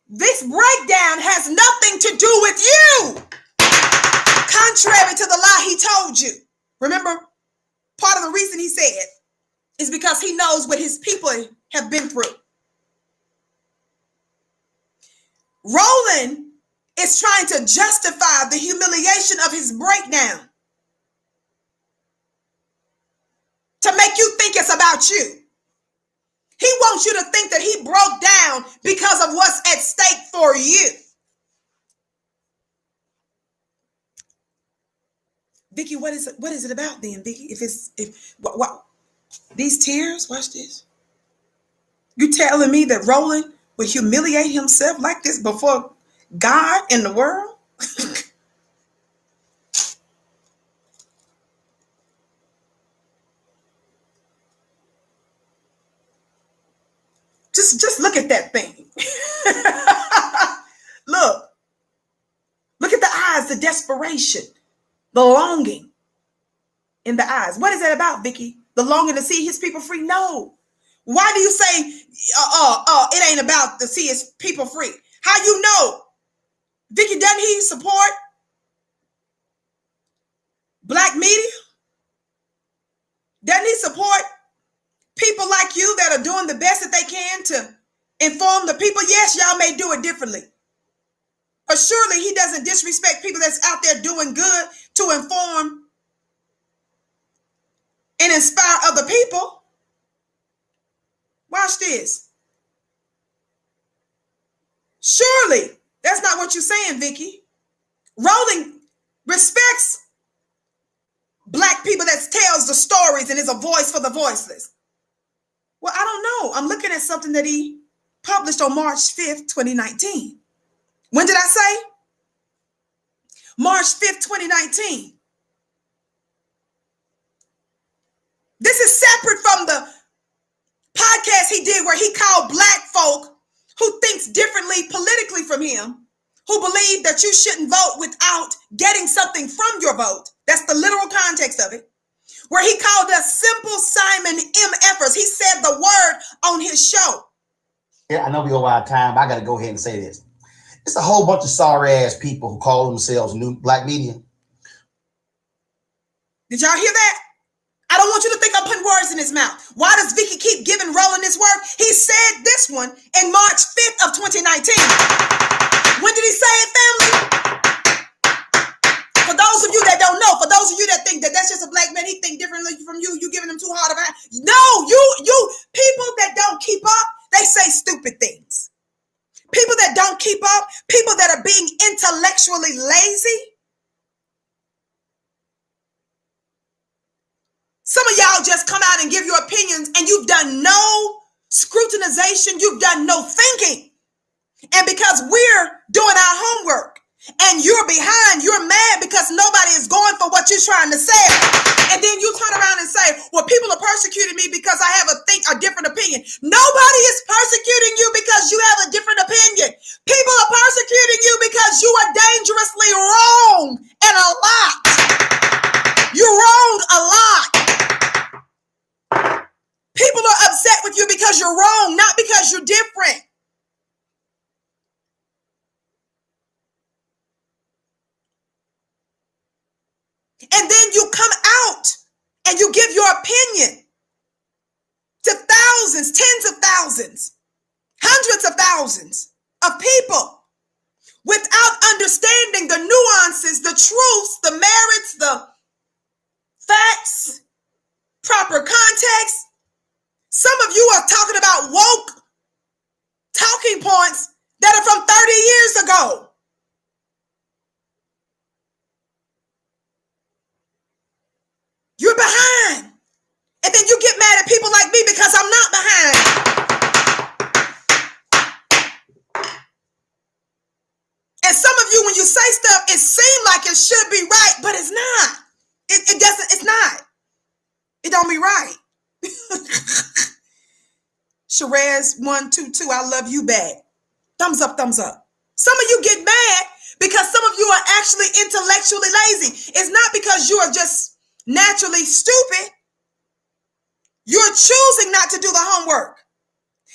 This breakdown has nothing to do with you. Contrary to the lie he told you. Remember, part of the reason he said is because he knows what his people have been through. Roland is trying to justify the humiliation of his breakdown to make you think it's about you. He wants you to think that he broke down because of what's at stake for you. Vicki, what is it about then, Vicki? What these tears, watch this. You telling me that Roland would humiliate himself like this before God and the world? Just look at that thing. Look at the eyes, the desperation, the longing in the eyes. What is that about, Vicki? The longing to see his people free? No. Why do you say it ain't about to see his people free? How you know? Vicki, doesn't he support Black media? Doesn't he support people like you that are doing the best that they can to inform the people? Yes, y'all may do it differently. But surely he doesn't disrespect people that's out there doing good to inform and inspire other people. Watch this. Surely that's not what you're saying, Vicki. Roland respects Black people that tells the stories and is a voice for the voiceless. Well, I don't know. I'm looking at something that he published on March 5th, 2019. When did I say? March 5th, 2019. This is separate from the podcast he did where he called black folk who thinks differently politically from him, who believe that you shouldn't vote without getting something from your vote. That's the literal context of it. Where he called us simple Simon MFers. He said the word on his show. Yeah, I know we over our time, but I got to go ahead and say this. It's a whole bunch of sorry ass people who call themselves new black media. Did y'all hear that? I don't want you to think I'm putting words in his mouth. Why does Vicki keep giving Roland this word? He said this one in March 5th of 2019. When did he say it, family? For those of you that don't know, for those of you that think that that's just a black man, he think differently from you, you giving him too hard of a... No, you people that don't keep up, they say stupid things. People that don't keep up, people that are being intellectually lazy. Some of y'all just come out and give your opinions and you've done no scrutinization, you've done no thinking. And because we're doing our homework and you're behind, you're mad because nobody is going for what you're trying to say. And then you turn around and say, well, people are persecuting me because I have a different opinion. Nobody is persecuting you because you have a different opinion. People are persecuting you because you are dangerously wrong and a lot. You're wrong a lot. People are upset with you because you're wrong, not because you're different. And then you come out and you give your opinion to thousands, tens of thousands, hundreds of thousands of people without understanding the nuances, the truths, the merits, the facts, proper context. Some of you are talking about woke talking points that are from 30 years ago. You're behind. And then you get mad at people like me because I'm not behind. And some of you, when you say stuff, it seems like it should be right, but it's not. It doesn't, it's not. It don't be right. Sherez 122, I love you back. Thumbs up, thumbs up. Some of you get mad because some of you are actually intellectually lazy. It's not because you are just naturally stupid. You're choosing not to do the homework.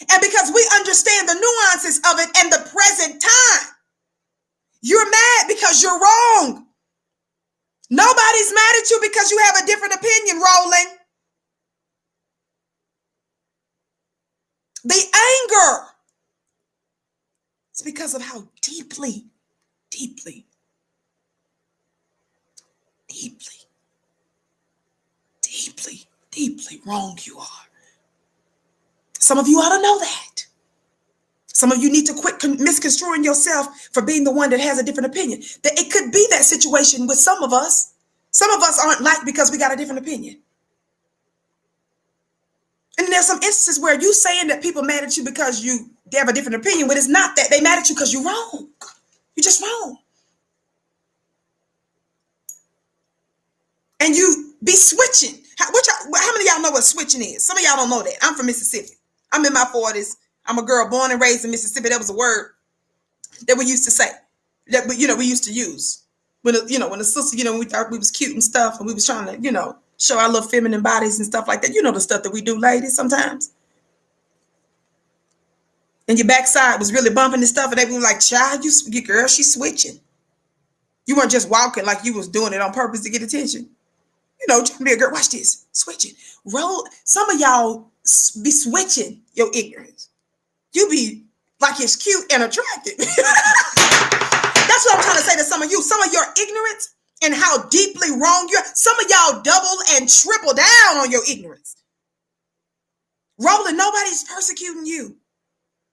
And because we understand the nuances of it and the present time, you're mad because you're wrong. Nobody's mad at you because you have a different opinion, Roland. The anger is because of how deeply wrong you are. Some of you ought to know that. Some of you need to quit misconstruing yourself for being the one that has a different opinion. That it could be that situation with some of us. Some of us aren't liked because we got a different opinion. And there's some instances where you saying that people mad at you because they have a different opinion, but it's not that. They mad at you because you're wrong. You're just wrong. And you be switching. How many of y'all know what switching is? Some of y'all don't know that. I'm from Mississippi. I'm in my 40s. I'm a girl born and raised in Mississippi. That was a word that we used to say, that we used to use. When the sister, we thought we was cute and stuff, and we was trying to, show our little feminine bodies and stuff like that. You know the stuff that we do, ladies, sometimes. And your backside was really bumping and stuff, and they were like, child, your girl, she's switching. You weren't just walking like you was doing it on purpose to get attention. Trying to be a girl. Watch this. Switching. Some of y'all be switching your ignorance. You be like it's cute and attractive. That's what I'm trying to say to some of you. Some of your ignorance and how deeply wrong you are. Some of y'all double and triple down on your ignorance. Roland, nobody's persecuting you.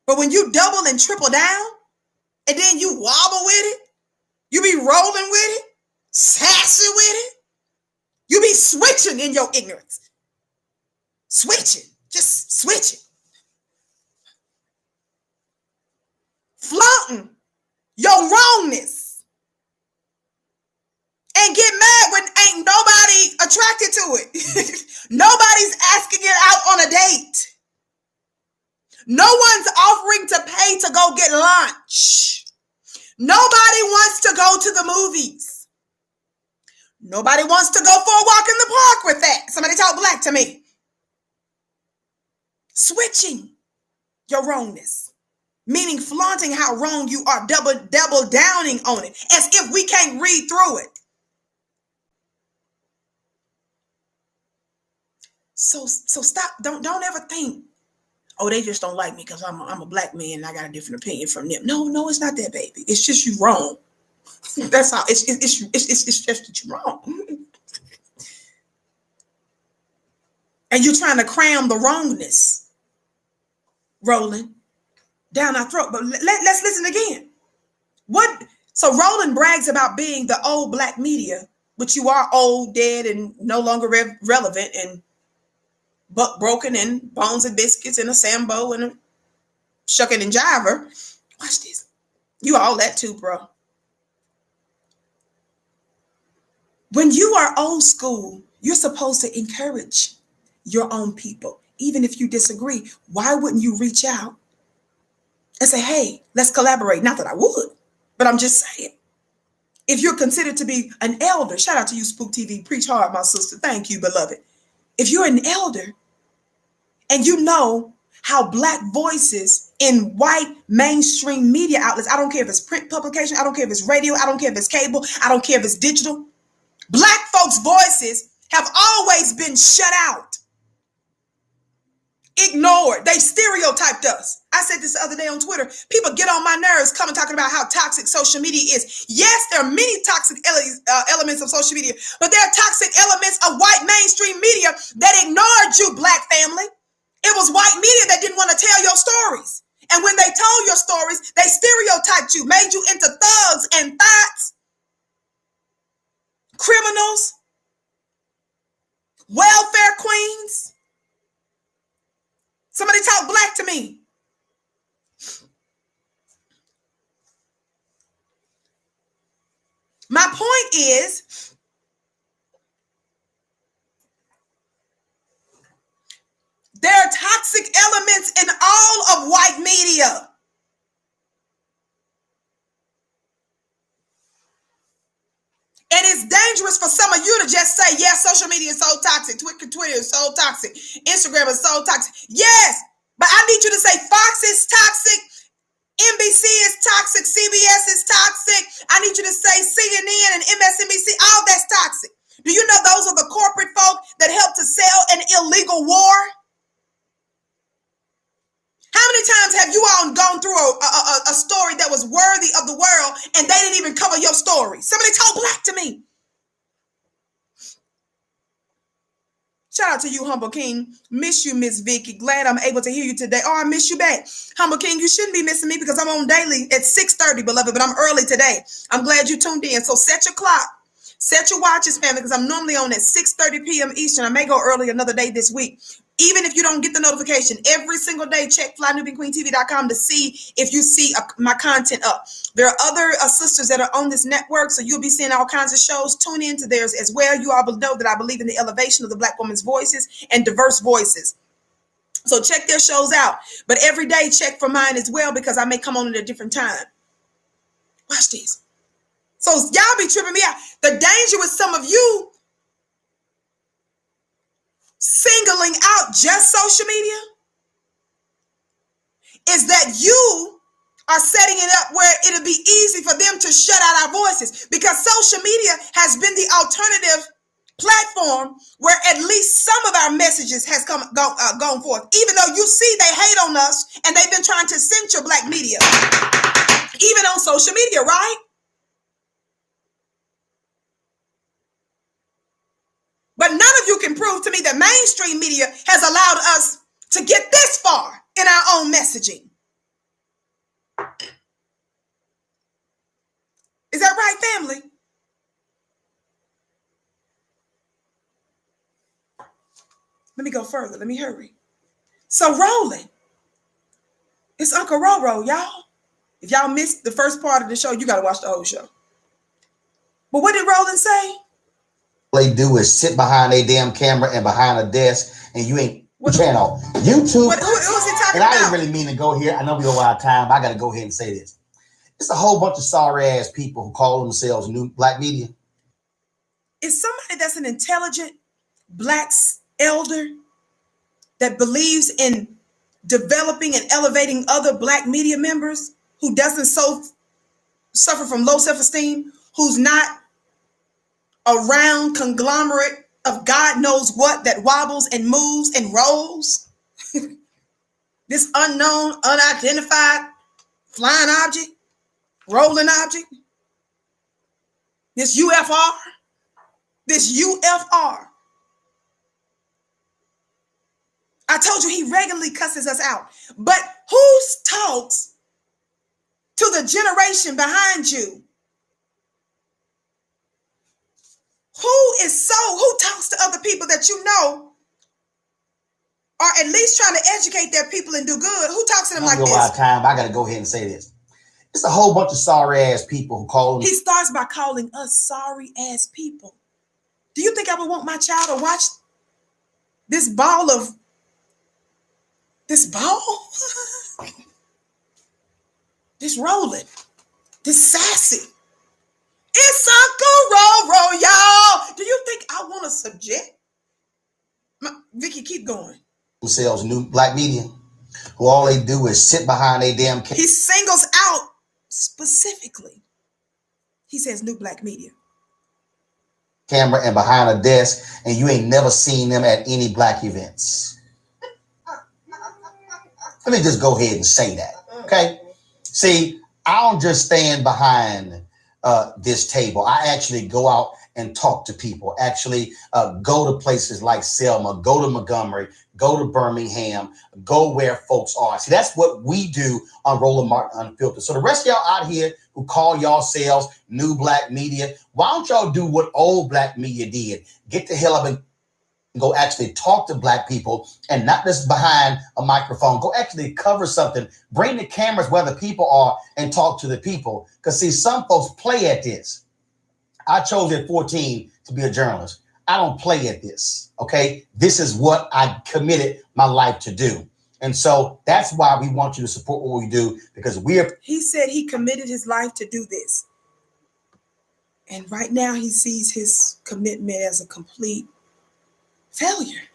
But when you double and triple down, and then you wobble with it, you be rolling with it, sassy with it, you be switching in your ignorance. Switching. Just switching. flaunting your wrongness and get mad when ain't nobody attracted to it. Nobody's asking it out on a date. No one's offering to pay to go get lunch. Nobody wants to go to the movies. Nobody wants to go for a walk in the park with that. Somebody talk black to me. Switching your wrongness, meaning flaunting how wrong you are, double downing on it, as if we can't read through it. So stop. Don't ever think, oh, they just don't like me because I'm a black man and I got a different opinion from them. No, it's not that, baby. It's just you wrong. That's how. It's just that you're wrong. And you're trying to cram the wrongness, Roland, down our throat. But let's listen again. So Roland brags about being the old black media, but you are old, dead, and no longer relevant, and buck broken, and bones and biscuits, and a Sambo, and a shucking and jiver. Watch this. You all that too, bro. When you are old school, you're supposed to encourage your own people. Even if you disagree, why wouldn't you reach out and say, hey, let's collaborate? Not that I would, but I'm just saying. If you're considered to be an elder, shout out to you, Spook TV, preach hard, my sister. Thank you, beloved. If you're an elder and you know how black voices in white mainstream media outlets, I don't care if it's print publication, I don't care if it's radio, I don't care if it's cable, I don't care if it's digital, black folks' voices have always been shut out, ignored. They stereotyped us. I said this the other day on Twitter. People get on my nerves coming talking about how toxic social media is. Yes, there are many toxic elements of social media, but there are toxic elements of white mainstream media that ignored you, black family. It was white media that didn't want to tell your stories. And when they told your stories, they stereotyped you, made you into thugs and thoughts, criminals, welfare queens. Somebody talk black to me. My point is, there are toxic elements in all of white media. And it's dangerous for some of you to just say, yes, social media is so toxic. Twitter is so toxic. Instagram is so toxic. Yes, but I need you to say Fox is toxic. NBC is toxic. CBS is toxic. I need you to say CNN and MSNBC. All that's toxic. Do you know those are the corporate folk that help to sell an illegal war? How many times have you all gone through a story that was worthy of the world and they didn't even cover your story? Somebody talk black to me. Shout out to you, Humble King. Miss you, Miss Vicki. Glad I'm able to hear you today. Oh, I miss you back. Humble King, you shouldn't be missing me because I'm on daily at 6:30, beloved, but I'm early today. I'm glad you tuned in. So set your clock. Set your watches, family, because I'm normally on at 6:30 p.m. Eastern. I may go early another day this week. Even if you don't get the notification, every single day, check flynubianqueentv.com to see if you see my content up. There are other sisters that are on this network, so you'll be seeing all kinds of shows. Tune into theirs as well. You all know that I believe in the elevation of the black woman's voices and diverse voices. So check their shows out. But every day, check for mine as well, because I may come on at a different time. Watch this. So y'all be tripping me out. The danger with some of you singling out just social media is that you are setting it up where it'll be easy for them to shut out our voices, because social media has been the alternative platform where at least some of our messages has gone forth. Even though you see they hate on us and they've been trying to censor black media, even on social media, right? But none of you can prove to me that mainstream media has allowed us to get this far in our own messaging. Is that right, family? Let me go further. Let me hurry. So Roland, it's Uncle Roro, y'all. If y'all missed the first part of the show, you got to watch the whole show. But what did Roland say? All they do is sit behind a damn camera and behind a desk, and you ain't channel YouTube. Who was he talking and I about? didn't really mean to go here. I know we over our time, but I got to go ahead and say this. It's a whole bunch of sorry ass people who call themselves new black media. Is somebody that's an intelligent black elder that believes in developing and elevating other black media members, who doesn't suffer from low self-esteem, who's not around conglomerate of God knows what that wobbles and moves and rolls? This unknown, unidentified flying object, rolling object, this UFR, I told you he regularly cusses us out. But who talks to the generation behind you? Who talks to other people that you know are at least trying to educate their people and do good? Who talks to them like this? Our time, I got to go ahead and say this. It's a whole bunch of sorry ass people who call them. He starts by calling us sorry ass people. Do you think I would want my child to watch this ball? This Roland, this sassy. It's Uncle Roll, y'all. Do you think I want to subject? Vicki, keep going. Themselves new black media, who all they do is sit behind a damn camera. He singles out specifically. He says new black media. Camera and behind a desk, and you ain't never seen them at any black events. Let me just go ahead and say that, okay? See, I don't just stand behind this table. I actually go out and talk to people, actually go to places like Selma, go to Montgomery, go to Birmingham, go where folks are. See, that's what we do on Roland Martin Unfiltered. So the rest of y'all out here who call yourselves new black media, why don't y'all do what old black media did? Get the hell up and go actually talk to black people, and not just behind a microphone. Go actually cover something. Bring the cameras where the people are and talk to the people. Because see, some folks play at this. I chose at 14 to be a journalist. I don't play at this, okay? This is what I committed my life to do. And so that's why we want you to support what we do, because He said he committed his life to do this. And right now he sees his commitment as a complete failure.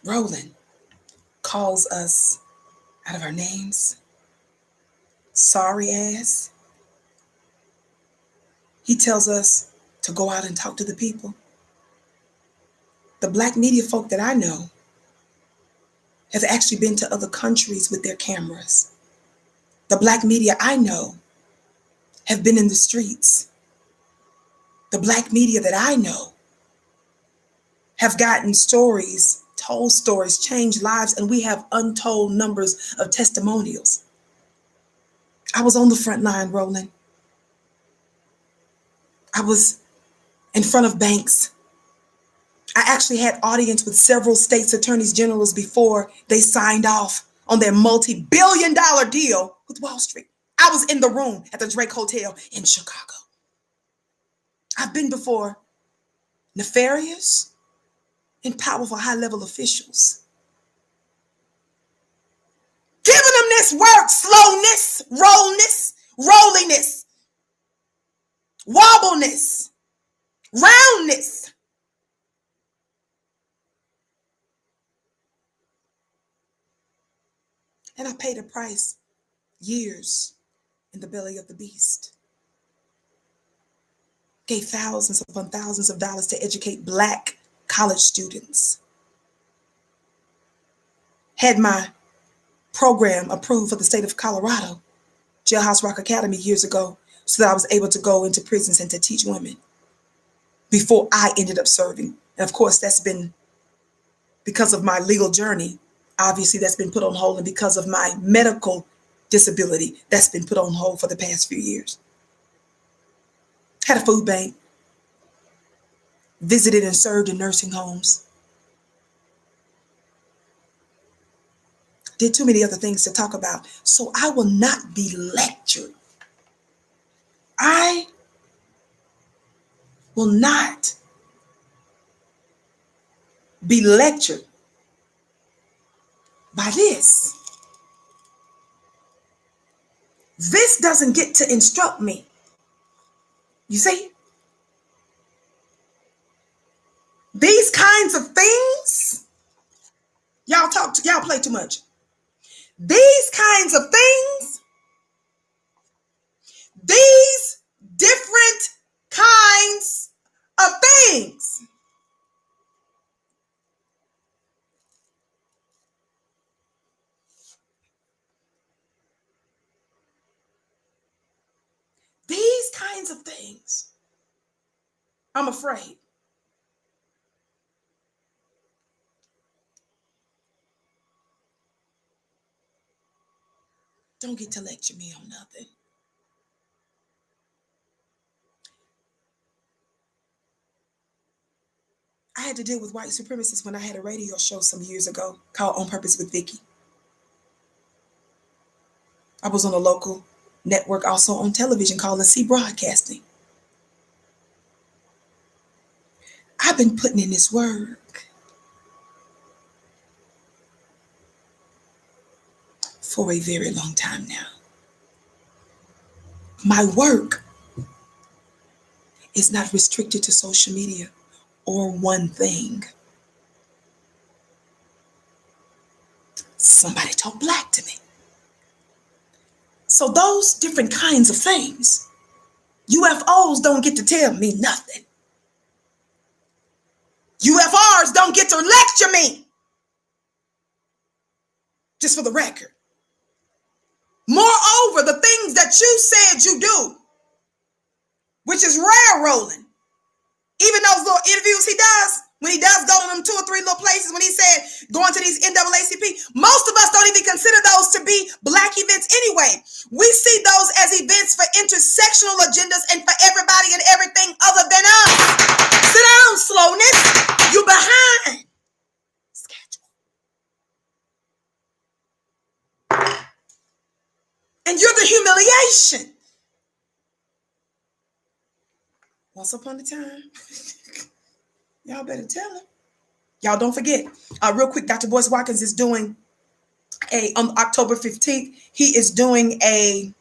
Roland calls us out of our names. Sorry ass. He tells us to go out and talk to the people. The black media folk that I know have actually been to other countries with their cameras. The black media I know have been in the streets. The black media that I know have gotten stories, told stories, changed lives, and we have untold numbers of testimonials. I was on the front line, Roland. I was in front of banks. I actually had audience with several states' attorneys generals before they signed off on their multi-billion-dollar deal with Wall Street. I was in the room at the Drake Hotel in Chicago. I've been before nefarious and powerful high-level officials, giving them this work: slowness, rolliness, wobbleness, roundness. And I paid a price, years in the belly of the beast. Gave thousands upon thousands of dollars to educate black college students. Had my program approved for the state of Colorado, Jailhouse Rock Academy, years ago, so that I was able to go into prisons and to teach women before I ended up serving. And of course, that's been because of my legal journey. Obviously, that's been put on hold, and because of my medical disability, that's been put on hold for the past few years. Had a food bank, visited and served in nursing homes, Did too many other things to talk about. So I will not be lectured. I will not be lectured by this. This doesn't get to instruct me. You see? These kinds of things, y'all play too much. These kinds of things, these different kinds of things, these kinds of things, I'm afraid, don't get to lecture me on nothing. I had to deal with white supremacists when I had a radio show some years ago called On Purpose with Vicki. I was on a local network, also on television, called The C Broadcasting. I've been putting in this work for a very long time now. My work is not restricted to social media or one thing. Somebody talk black to me. So those different kinds of things, UFOs don't get to tell me nothing. UFRs don't get to lecture me. Just for the record. Moreover, the things that you said you do, which is rare, Roland. Even those little interviews he does, when he does go to them 2 or 3 little places, when he said going to these NAACP, most of us don't even consider those to be black events anyway. We see those as events for intersectional agendas and for everybody and everything other than us. Sit down, slowness. You behind schedule. And you're the humiliation. Once upon a time, y'all better tell him. Y'all don't forget. Real quick, Dr. Boyce Watkins is doing on October 15th, he is doing a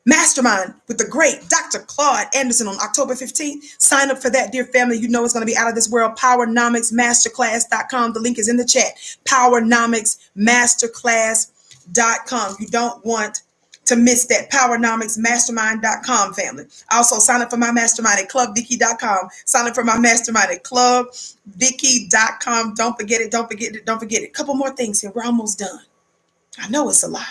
mastermind with the great Dr. Claude Anderson on October 15th. Sign up for that, dear family. You know it's going to be out of this world. PowerNomicsMasterclass.com. The link is in the chat. PowerNomicsMasterclass.com. You don't want to miss that. PowerNomicsMastermind.com, family. Also, sign up for my mastermind at ClubVicki.com. Sign up for my mastermind at ClubVicki.com. Don't forget it. Don't forget it. Don't forget it. A couple more things here. We're almost done. I know it's a lot.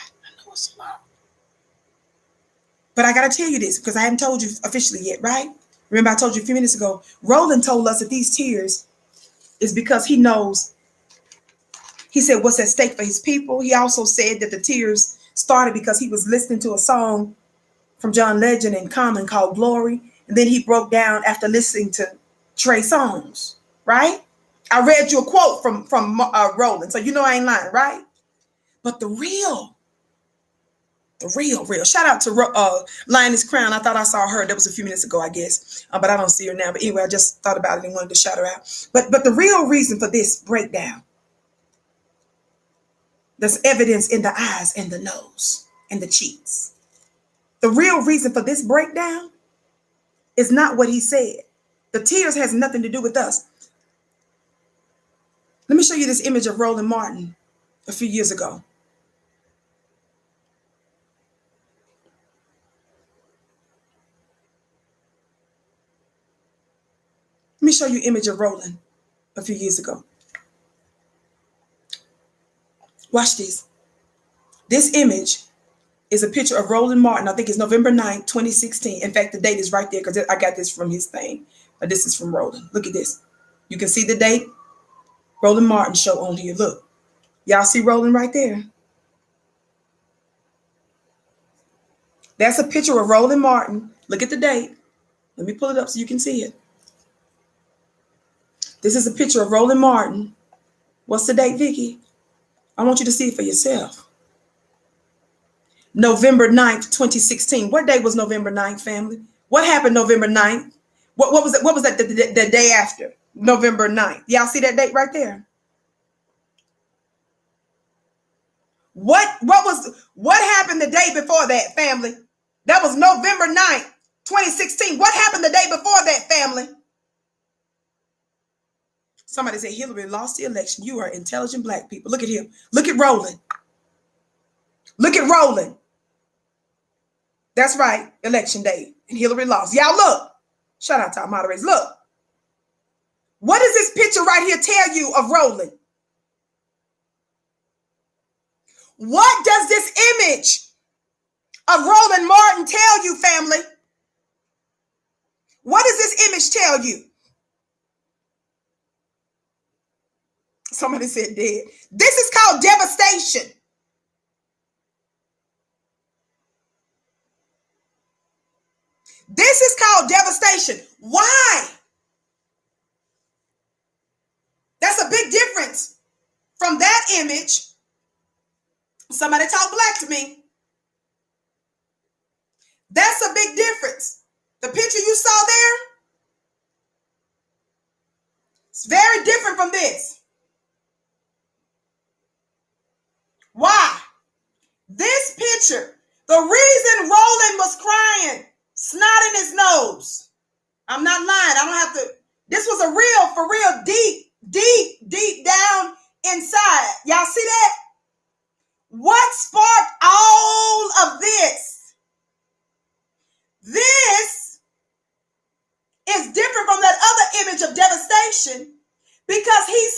But I got to tell you this because I haven't told you officially yet, right? Remember I told you a few minutes ago, Roland told us that these tears is because he knows, he said, what's at stake for his people. He also said that the tears started because he was listening to a song from John Legend and Common called Glory. And then he broke down after listening to Trey Songz, right? I read you a quote from Roland, so you know I ain't lying, right? But the real. Shout out to Lioness Crown. I thought I saw her. That was a few minutes ago, I guess. But I don't see her now. But anyway, I just thought about it and wanted to shout her out. But the real reason for this breakdown, there's evidence in the eyes and the nose and the cheeks. The real reason for this breakdown is not what he said. The tears has nothing to do with us. Let me show you this image of Roland Martin a few years ago. Let me show you an image of Roland a few years ago. Watch this. This image is a picture of Roland Martin. I think it's November 9th, 2016. In fact, the date is right there because I got this from his thing. But this is from Roland. Look at this. You can see the date. Roland Martin show on here. Look. Y'all see Roland right there? That's a picture of Roland Martin. Look at the date. Let me pull it up so you can see it. This is a picture of Roland Martin. What's the date, Vicki? I want you to see it for yourself. November 9th, 2016. What day was November 9th, family? What happened November 9th? What was it? What was that the day after? November 9th. Y'all see that date right there? What happened the day before that, family? That was November 9th, 2016. What happened the day before that, family? Somebody said Hillary lost the election. You are intelligent black people. Look at him. Look at Roland. Look at Roland. That's right. Election day. And Hillary lost. Y'all look. Shout out to our moderators. Look. What does this picture right here tell you of Roland? What does this image of Roland Martin tell you, family? What does this image tell you? Somebody said dead. This is called devastation. This is called devastation. Why? That's a big difference from that image. Somebody talk black to me. That's a big difference. The picture you saw there, it's very different from this. Why? This picture, the reason Roland was crying, snot in his nose. I'm not lying. I don't have to. This was a real, for real, deep down inside. Y'all see that? What sparked all of this? This is different from that other image of devastation because he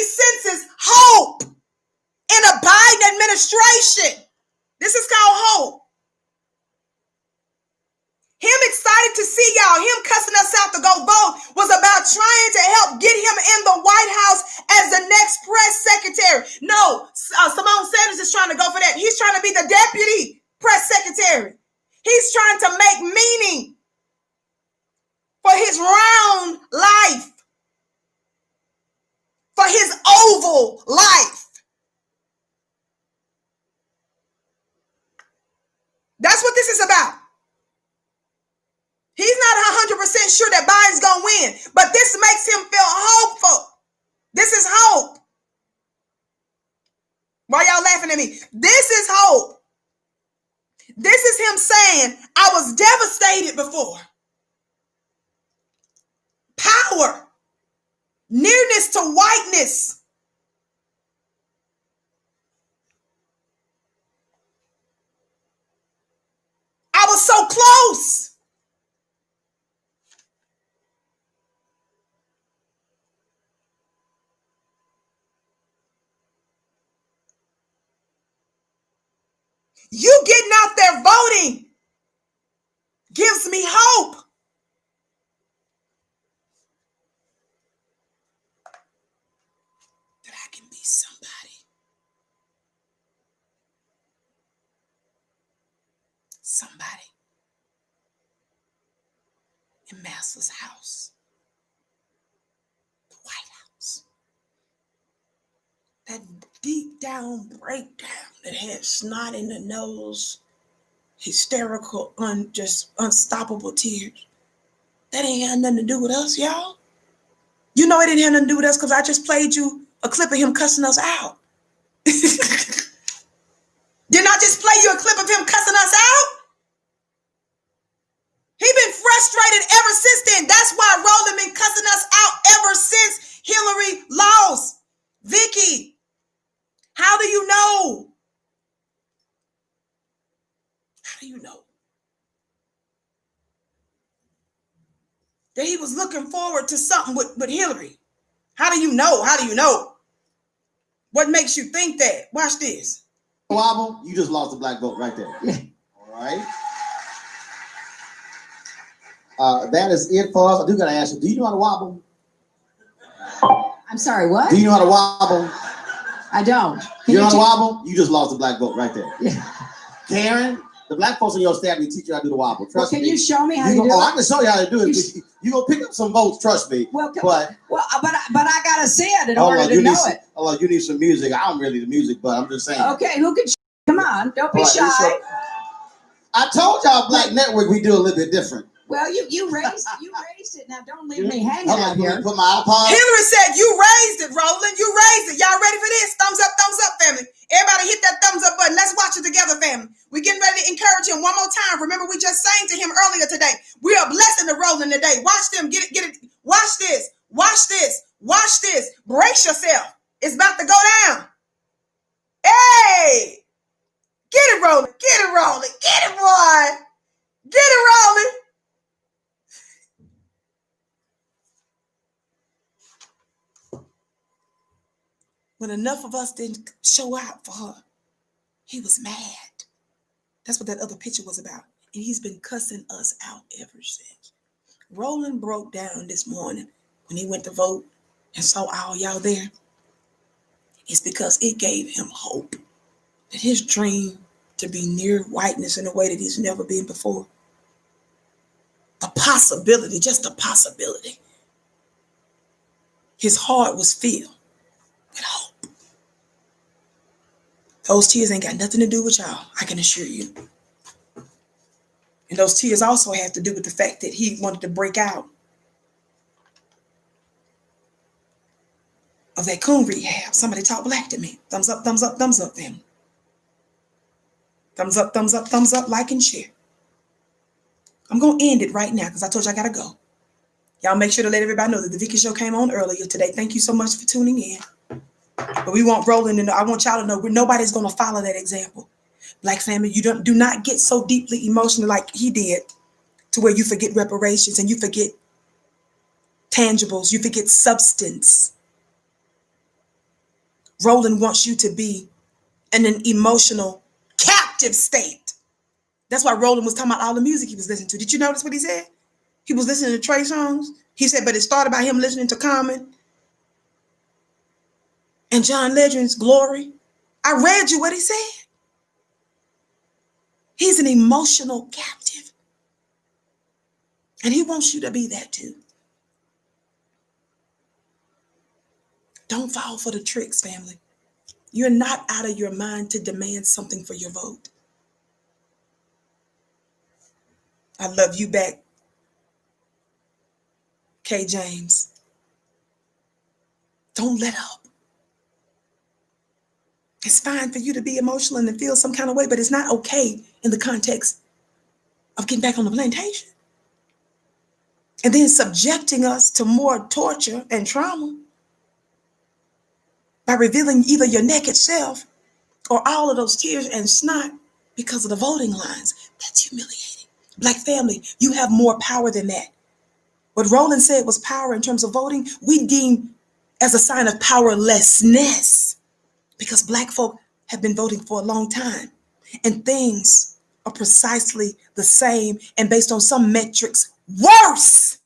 senses hope in a Biden administration. This is called hope. Him excited to see y'all, him cussing us out to go vote was about trying to help get him in the White House as the next press secretary. No, Simone Sanders is trying to go for that. He's trying to be the deputy press secretary. He's trying to make meaning for his round life, for his oval life. That's what this is about. He's not 100% sure that Biden's going to win, but this makes him feel hopeful. This is hope. Why y'all laughing at me? This is hope. This is him saying, I was devastated before. Power, nearness to whiteness. I was so close. You getting out there voting gives me hope. That I can be somebody. Somebody in Master's house. The White House. That deep down breakdown that had snot in the nose, hysterical, just unstoppable tears. That ain't had nothing to do with us, y'all. You know it didn't have nothing to do with us because I just played you a clip of him cussing us out. Didn't I just play you a clip of him cussing us out? He been frustrated ever since then. That's why Roland been cussing us out ever since Hillary lost. Vicki, how do you know? How do you know? That he was looking forward to something with Hillary. How do you know? How do you know? What makes you think that? Watch this. Wobble, you just lost the black vote right there. All right. That is it for us. I do got to ask you, do you know how to wobble? I'm sorry, what? Do you know how to wobble? I don't. You know how to wobble? You just lost the black vote right there. Yeah. Karen, The black folks in your staff, they teach you how to do the wobble. Trust Can me. you show me how you do it? Oh, I can show you how to do it. You're going to pick up some votes, trust me. But I got to see it in order to know it. Hold on, you need some music. I don't really the music, but I'm just saying. Okay, who can come on, don't be shy. I told y'all Black Network, we do a little bit different. Well, you raised it. Now don't leave me hanging out here. Put my iPod. Hillary said you raised it, Roland. You raised it. Y'all ready for this? Thumbs up, family. Everybody hit that thumbs up button. Let's watch it together, family. We're getting ready to encourage him one more time. Remember, we just sang to him earlier today. We are blessing the Roland today. Watch them. Get it. Watch this. Brace yourself. It's about to go down. Hey! Get it, Roland. Get it, boy. Get it, Roland. When enough of us didn't show out for her, he was mad. That's what that other picture was about. And he's been cussing us out ever since. Roland broke down this morning when he went to vote and saw all y'all there. It's because it gave him hope that his dream to be near whiteness in a way that he's never been before. A possibility, just a possibility. His heart was filled with hope. Those tears ain't got nothing to do with y'all, I can assure you. And those tears also have to do with the fact that he wanted to break out of that coon rehab. Somebody talk black to me. Thumbs up, family. Thumbs up, like and share. I'm going to end it right now because I told you I got to go. Y'all make sure to let everybody know that the Vicki Show came on earlier today. Thank you so much for tuning in. But we want Roland to know, I want y'all to know nobody's going to follow that example. Black family, you do not get so deeply emotional like he did to where you forget reparations and you forget tangibles, you forget substance. Roland wants you to be in an emotional captive state. That's why Roland was talking about all the music he was listening to. Did you notice what he said? He was listening to Trey songs. He said, but it started by him listening to Common and John Legend's Glory. I read you what he said. He's an emotional captive. And he wants you to be that too. Don't fall for the tricks, family. You're not out of your mind to demand something for your vote. I love you back, K. James. Don't let up. It's fine for you to be emotional and to feel some kind of way, but it's not okay in the context of getting back on the plantation. And then subjecting us to more torture and trauma by revealing either your naked self or all of those tears and snot because of the voting lines. That's humiliating. Black family, you have more power than that. What Roland said was power in terms of voting, we deem as a sign of powerlessness because Black folk have been voting for a long time and things are precisely the same and based on some metrics, worse.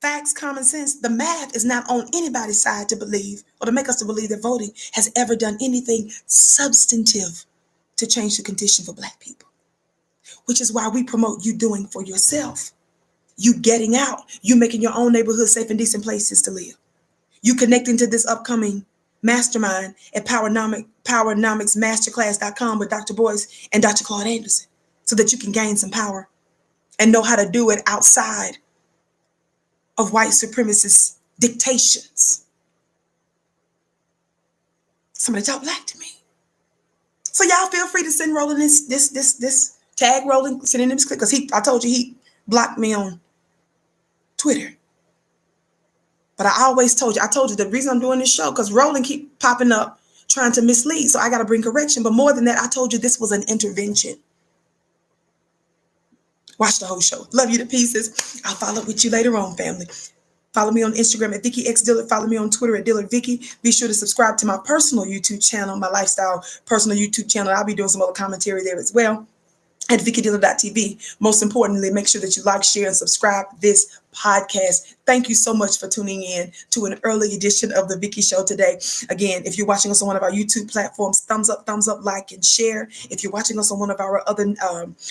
Facts, common sense, the math is not on anybody's side to believe or to make us to believe that voting has ever done anything substantive to change the condition for Black people, which is why we promote you doing for yourself. You getting out, you making your own neighborhood safe and decent places to live. You connecting to this upcoming mastermind at powernomicsmasterclass.com with Dr. Boyce and Dr. Claude Anderson so that you can gain some power and know how to do it outside of white supremacist dictations. Somebody talk black to me. So y'all feel free to send Roland this tag Roland, send him this clip because I told you he blocked me on Twitter. But I told you the reason I'm doing this show because Roland keep popping up trying to mislead. So I got to bring correction. But more than that, I told you this was an intervention. Watch the whole show. Love you to pieces. I'll follow up with you later on, family. Follow me on Instagram at Vicki X Dillard. Follow me on Twitter at Dillard Vicki. Be sure to subscribe to my personal YouTube channel, my lifestyle personal YouTube channel. I'll be doing some other commentary there as well. at VickiDillard.tv. Most importantly, make sure that you like, share, and subscribe this podcast. Thank you so much for tuning in to an early edition of the Vicki Show today. Again, if you're watching us on one of our YouTube platforms, thumbs up, like, and share. If you're watching us on one of our other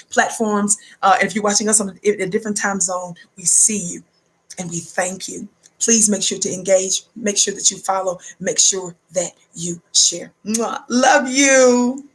platforms, if you're watching us on a different time zone, we see you and we thank you. Please make sure to engage. Make sure that you follow. Make sure that you share. Mwah. Love you.